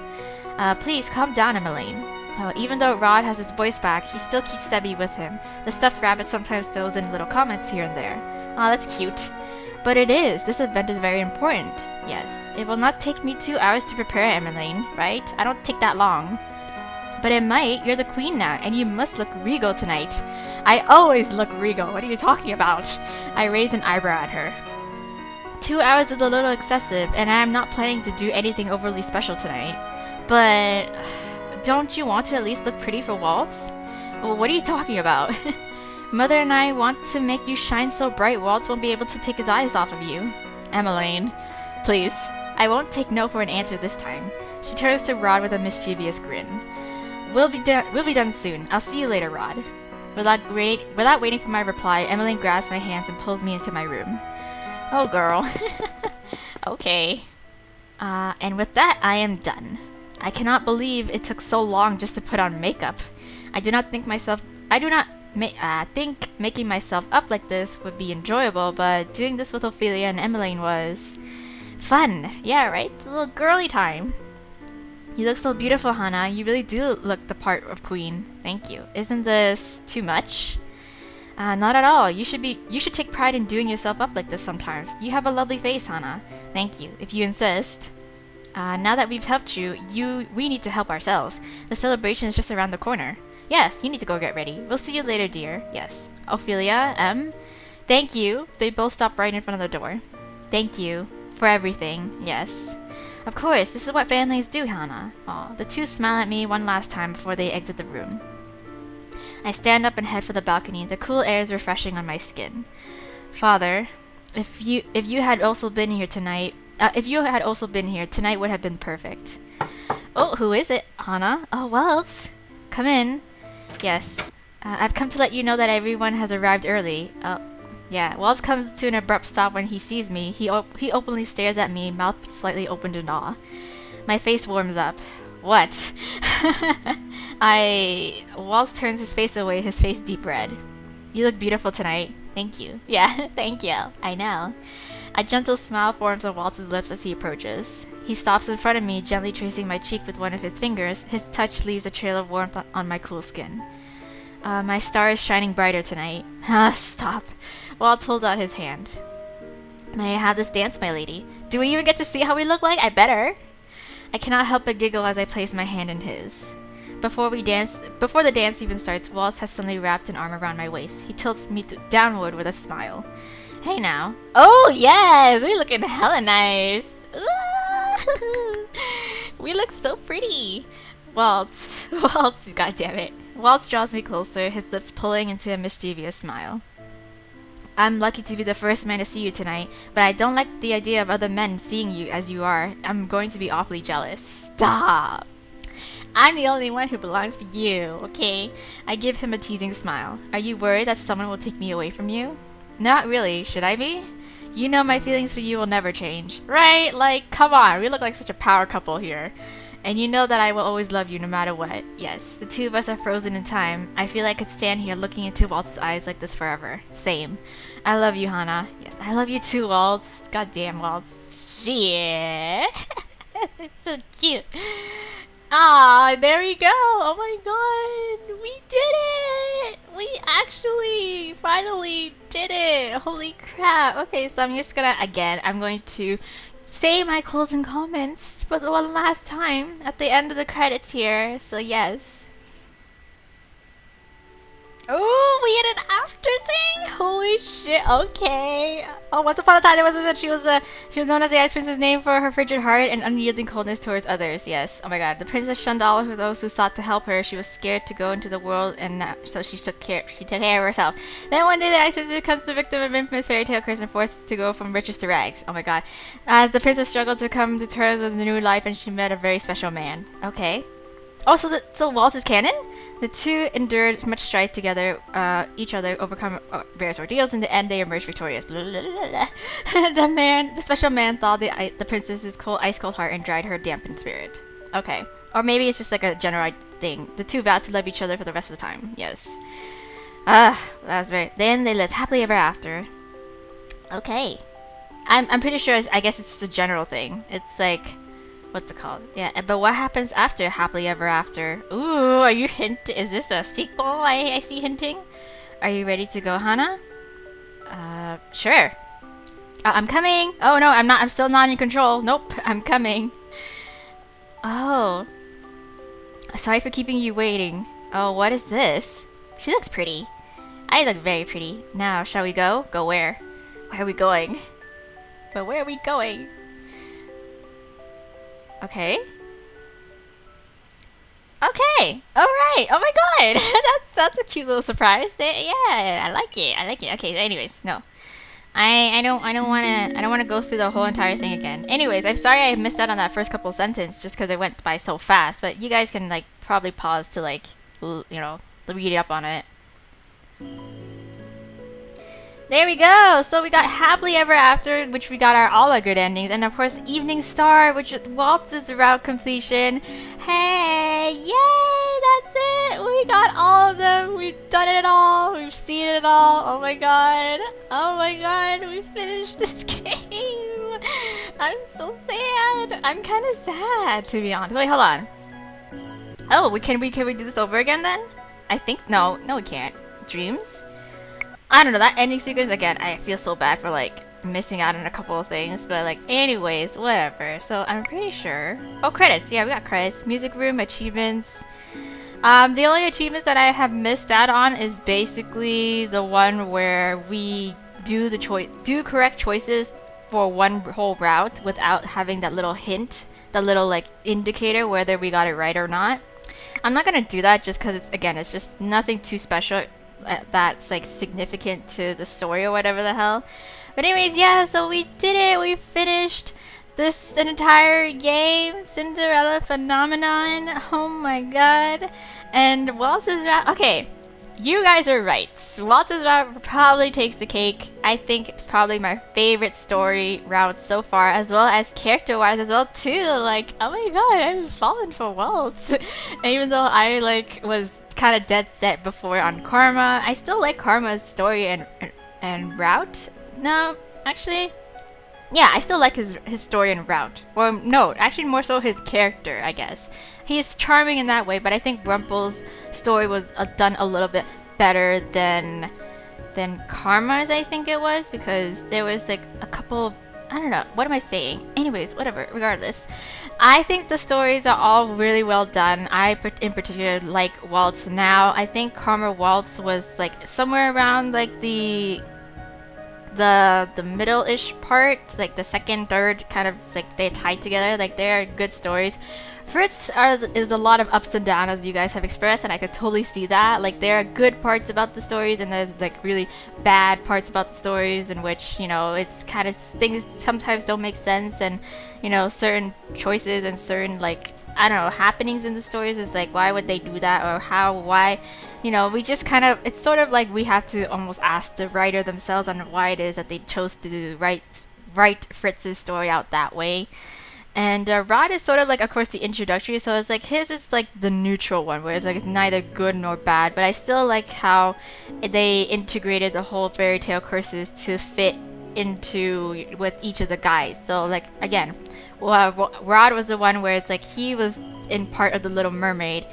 Please, calm down, Emmeline. Oh, even though Rod has his voice back, he still keeps Debbie with him. The stuffed rabbit sometimes throws in little comments here and there. Aw, that's cute. But it is. This event is very important. Yes. It will not take me 2 hours to prepare, Emmeline, right? I don't take that long. But it might. You're the queen now, and you must look regal tonight. I always look regal. What are you talking about? I raised an eyebrow at her. 2 hours is a little excessive, and I am not planning to do anything overly special tonight. But don't you want to at least look pretty for Waltz? Well, what are you talking about? Mother and I want to make you shine so bright Waltz won't be able to take his eyes off of you. Emmeline, please. I won't take no for an answer this time. She turns to Rod with a mischievous grin. We'll be done soon. I'll see you later, Rod. Without waiting for my reply, Emmeline grabs my hands and pulls me into my room. Oh, girl. Okay. And with that, I am done. I cannot believe it took so long just to put on makeup. I do not think making myself up like this would be enjoyable, but doing this with Ophelia and Emmeline was fun. Yeah, right? A little girly time. You look so beautiful, Hannah. You really do look the part of queen. Thank you. Isn't this too much? Not at all. You should take pride in doing yourself up like this sometimes. You have a lovely face, Hannah. Thank you, if you insist. Now that we've helped you, we need to help ourselves. The celebration is just around the corner. Yes, you need to go get ready. We'll see you later, dear. Yes. Ophelia, thank you. They both stop right in front of the door. Thank you for everything. Yes. Of course, this is what families do, Hannah. Aw, the two smile at me one last time before they exit the room. I stand up and head for the balcony. The cool air is refreshing on my skin. Father, if you had also been here tonight, tonight would have been perfect. Oh, who is it, Hannah? Oh, Waltz. Come in. Yes. I've come to let you know that everyone has arrived early. Oh, yeah. Waltz comes to an abrupt stop when he sees me. He openly stares at me, mouth slightly opened in awe. My face warms up. What? Waltz turns his face away, his face deep red. You look beautiful tonight. Thank you. Yeah, thank you. I know. A gentle smile forms on Waltz's lips as he approaches. He stops in front of me, gently tracing my cheek with one of his fingers. His touch leaves a trail of warmth on my cool skin. My star is shining brighter tonight. Stop. Waltz holds out his hand. May I have this dance, my lady? Do we even get to see how we look like? I better. I cannot help but giggle as I place my hand in his. Before the dance even starts, Waltz has suddenly wrapped an arm around my waist. He tilts me downward with a smile. Hey now. Oh yes! We're looking hella nice! We look so pretty! Waltz, goddammit. Waltz draws me closer, his lips pulling into a mischievous smile. I'm lucky to be the first man to see you tonight, but I don't like the idea of other men seeing you as you are. I'm going to be awfully jealous. Stop! I'm the only one who belongs to you, okay? I give him a teasing smile. Are you worried that someone will take me away from you? Not really, should I be? You know my feelings for you will never change. Right? Like, come on, we look like such a power couple here. And you know that I will always love you no matter what. Yes, the two of us are frozen in time. I feel I could stand here looking into Waltz's eyes like this forever. Same. I love you, Hannah. Yes, I love you too, Waltz. Goddamn, Waltz. Shit. It's so cute. Ah, there we go. Oh my god. We did it. We actually finally did it. Holy crap. Okay, so I'm just gonna, again, I'm going to say my closing comments for the one last time at the end of the credits here. So yes. Oh, we had an after thing? Holy shit, okay. Oh, once upon a time there was a, she was known as the Ice Princess, named for her frigid heart and unyielding coldness towards others. Yes. Oh my god. The princess shunned all of those who sought to help her. She was scared to go into the world, and so she took care of herself. Then one day the Ice Princess becomes the victim of infamous fairy tale curse and forced to go from riches to rags. Oh my god. As the princess struggled to come to terms with a new life, and she met a very special man. Okay. Oh, so Waltz is canon? The two endured much strife together, each other, overcome various ordeals. In the end, they emerged victorious. The special man thawed the princess's ice-cold heart and dried her dampened spirit. Okay. Or maybe it's just like a general thing. The two vowed to love each other for the rest of the time. Yes. That was very... Then they lived happily ever after. Okay. I'm pretty sure, I guess it's just a general thing. It's like... What's it called? Yeah, but what happens after happily ever after? Ooh, are you is this a sequel I see hinting? Are you ready to go, Hannah? Sure. I'm coming! Oh no, I'm not, I'm still not in control. Nope, I'm coming. Oh. Sorry for keeping you waiting. Oh, what is this? She looks pretty. I look very pretty. Now, shall we go? Go where? Where are we going? But where are we going? Okay. Okay. All right. Oh my god. That's a cute little surprise. Yeah, I like it. I like it. Okay. Anyways, no. I don't wanna go through the whole entire thing again. Anyways, I'm sorry I missed out on that first couple sentences just because it went by so fast. But you guys can like probably pause to like read up on it. There we go! So we got Happily Ever After, which we got all our good endings, and of course Evening Star, which Waltz's route completion. Hey! Yay! That's it! We got all of them! We've done it all! We've seen it all! Oh my god! Oh my god! We finished this game! I'm so sad! I'm kinda sad, to be honest. Wait, hold on. Oh, can we do this over again then? I think no we can't. Dreams? I don't know, that ending sequence, again, I feel so bad for, like, missing out on a couple of things, but, like, anyways, whatever. So, I'm pretty sure... Oh, credits! Yeah, we got credits. Music room, achievements. The only achievements that I have missed out on is basically the one where we do correct choices for one whole route without having that little hint, the little, like, indicator whether we got it right or not. I'm not gonna do that just because, it's just nothing too special that's like significant to the story or whatever the hell. But anyways, yeah, so we did it. We finished this entire game, Cinderella Phenomenon. Oh my god. And Waltz's route. Okay, you guys are right. Waltz's route probably takes the cake. I think it's probably my favorite story route so far, as well as character-wise as well too. Like, oh my god, I'm falling for Waltz. And even though I like was kind of dead set before on Karma, I still like Karma's story and route. No, actually, yeah, I still like his story and route. Or no, actually more so his character, I guess. He's charming in that way, but I think Rumpel's story was done a little bit better than Karma's, I think it was, because there was like a couple of, I don't know, what am I saying? Anyways, whatever, regardless. I think the stories are all really well done. I, in particular, like Waltz now. I think Karma Waltz was like somewhere around like the middle-ish part, like the second, third, kind of like they tied together. Like they're good stories. Fritz is a lot of ups and downs, as you guys have expressed, and I could totally see that. Like there are good parts about the stories, and there's like really bad parts about the stories, in which it's kind of things sometimes don't make sense, and certain choices and certain like I don't know happenings in the stories is like why would they do that or why we just kind of it's sort of like we have to almost ask the writer themselves on why it is that they chose to write Fritz's story out that way. And Rod is sort of like, of course, the introductory, so it's like his is like the neutral one, where it's like it's neither good nor bad. But I still like how they integrated the whole fairy tale curses to fit into with each of the guys. So like again, Rod was the one where it's like he was in part of the Little Mermaid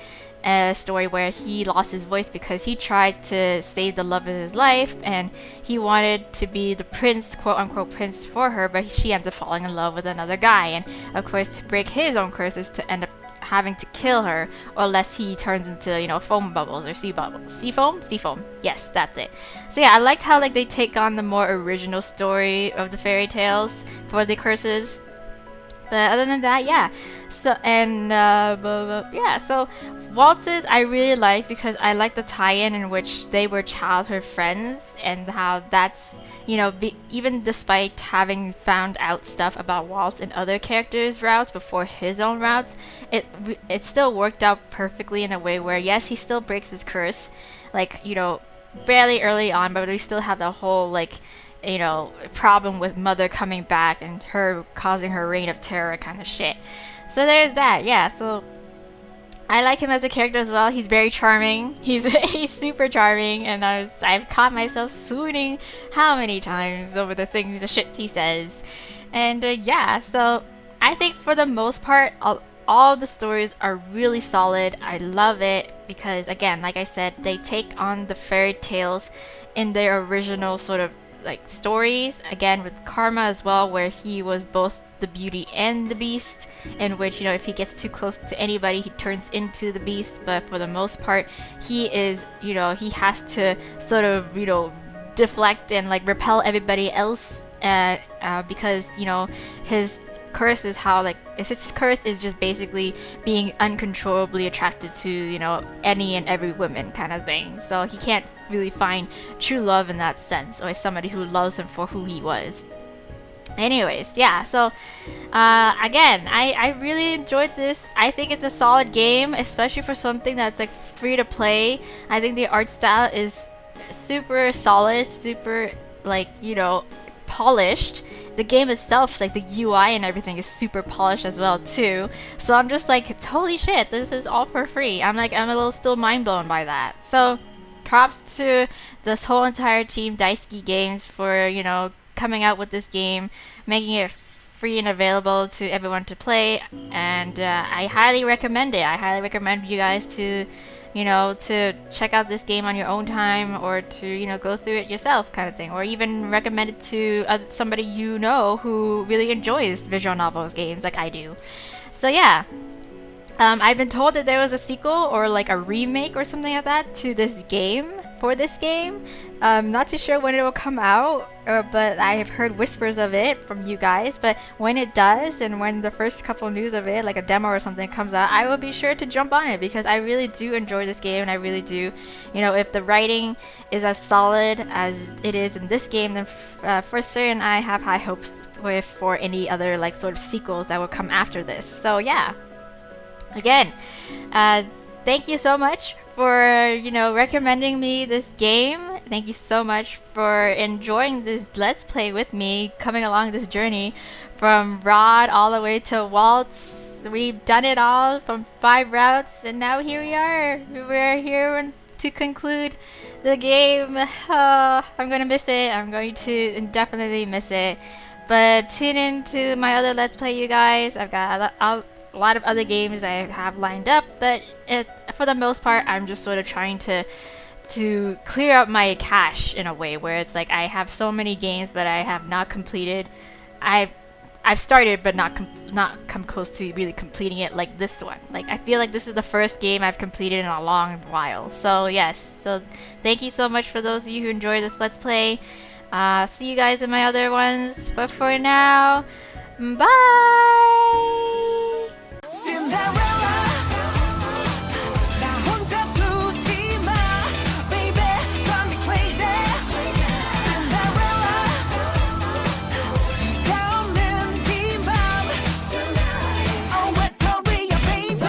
story where he lost his voice because he tried to save the love of his life and he wanted to be the prince, quote unquote prince for her, but she ends up falling in love with another guy, and of course to break his own curses to end up having to kill her, or unless he turns into foam bubbles or sea foam. Yes, that's it. So yeah, I liked how like they take on the more original story of the fairy tales for the curses. But other than that, yeah. So and yeah, so Waltz's I really liked because I like the tie-in in which they were childhood friends, and how that's even despite having found out stuff about Waltz and other characters' routes before his own routes, it still worked out perfectly in a way where yes, he still breaks his curse, like barely early on, but we still have the whole like problem with Mother coming back and her causing her reign of terror kind of shit. So there's that, yeah. So I like him as a character as well. He's very charming. He's super charming, and I've caught myself swooning how many times over the shit he says. And yeah, so I think for the most part, all of the stories are really solid. I love it because again, like I said, they take on the fairy tales in their original sort of like stories, again with Karma as well, where he was both the beauty and the beast, in which if he gets too close to anybody he turns into the beast, but for the most part he is he has to sort of deflect and like repel everybody else because his curse is how like his curse is just basically being uncontrollably attracted to, you know, any and every woman kind of thing. So he can't really find true love in that sense, or somebody who loves him for who he was. Anyways, yeah, so again, I really enjoyed this. I think it's a solid game, especially for something that's like free to play. I think the art style is super solid, super like, you know, polished. The game itself, like the UI and everything, is super polished as well too. So I'm just like, holy shit, this is all for free. I'm a little still mind blown by that. So props to this whole entire team, Daisuki Games, for, you know, coming out with this game, making it free and available to everyone to play, and I highly recommend it. I highly recommend you guys to, you know, to check out this game on your own time, or to, you know, go through it yourself kind of thing, or even recommend it to somebody you know who really enjoys visual novels games like I do. So yeah. I've been told that there was a sequel or like a remake or something like that to this game, for this game. Not too sure when it will come out, but I have heard whispers of it from you guys. But when it does, and when the first couple news of it, like a demo or something, comes out, I will be sure to jump on it, because I really do enjoy this game, and I really do, you know, if the writing is as solid as it is in this game, then for certain I have high hopes for any other like sort of sequels that will come after this. So yeah. Again, thank you so much for, you know, recommending me this game. Thank you so much for enjoying this Let's Play with me, coming along this journey from Rod all the way to Waltz. We've done it all from 5 routes, and now here we are. We're here to conclude the game. I'm gonna miss it. I'm going to definitely miss it. But tune in to my other Let's Play, you guys. I've got a lot of other games I have lined up, but for the most part, I'm just sort of trying to clear out my cache in a way where it's like I have so many games, but I have not completed. I've started, but not come close to really completing it like this one. Like I feel like this is the first game I've completed in a long while. So yes, so thank you so much for those of you who enjoyed this Let's Play. See you guys in my other ones, but for now, bye!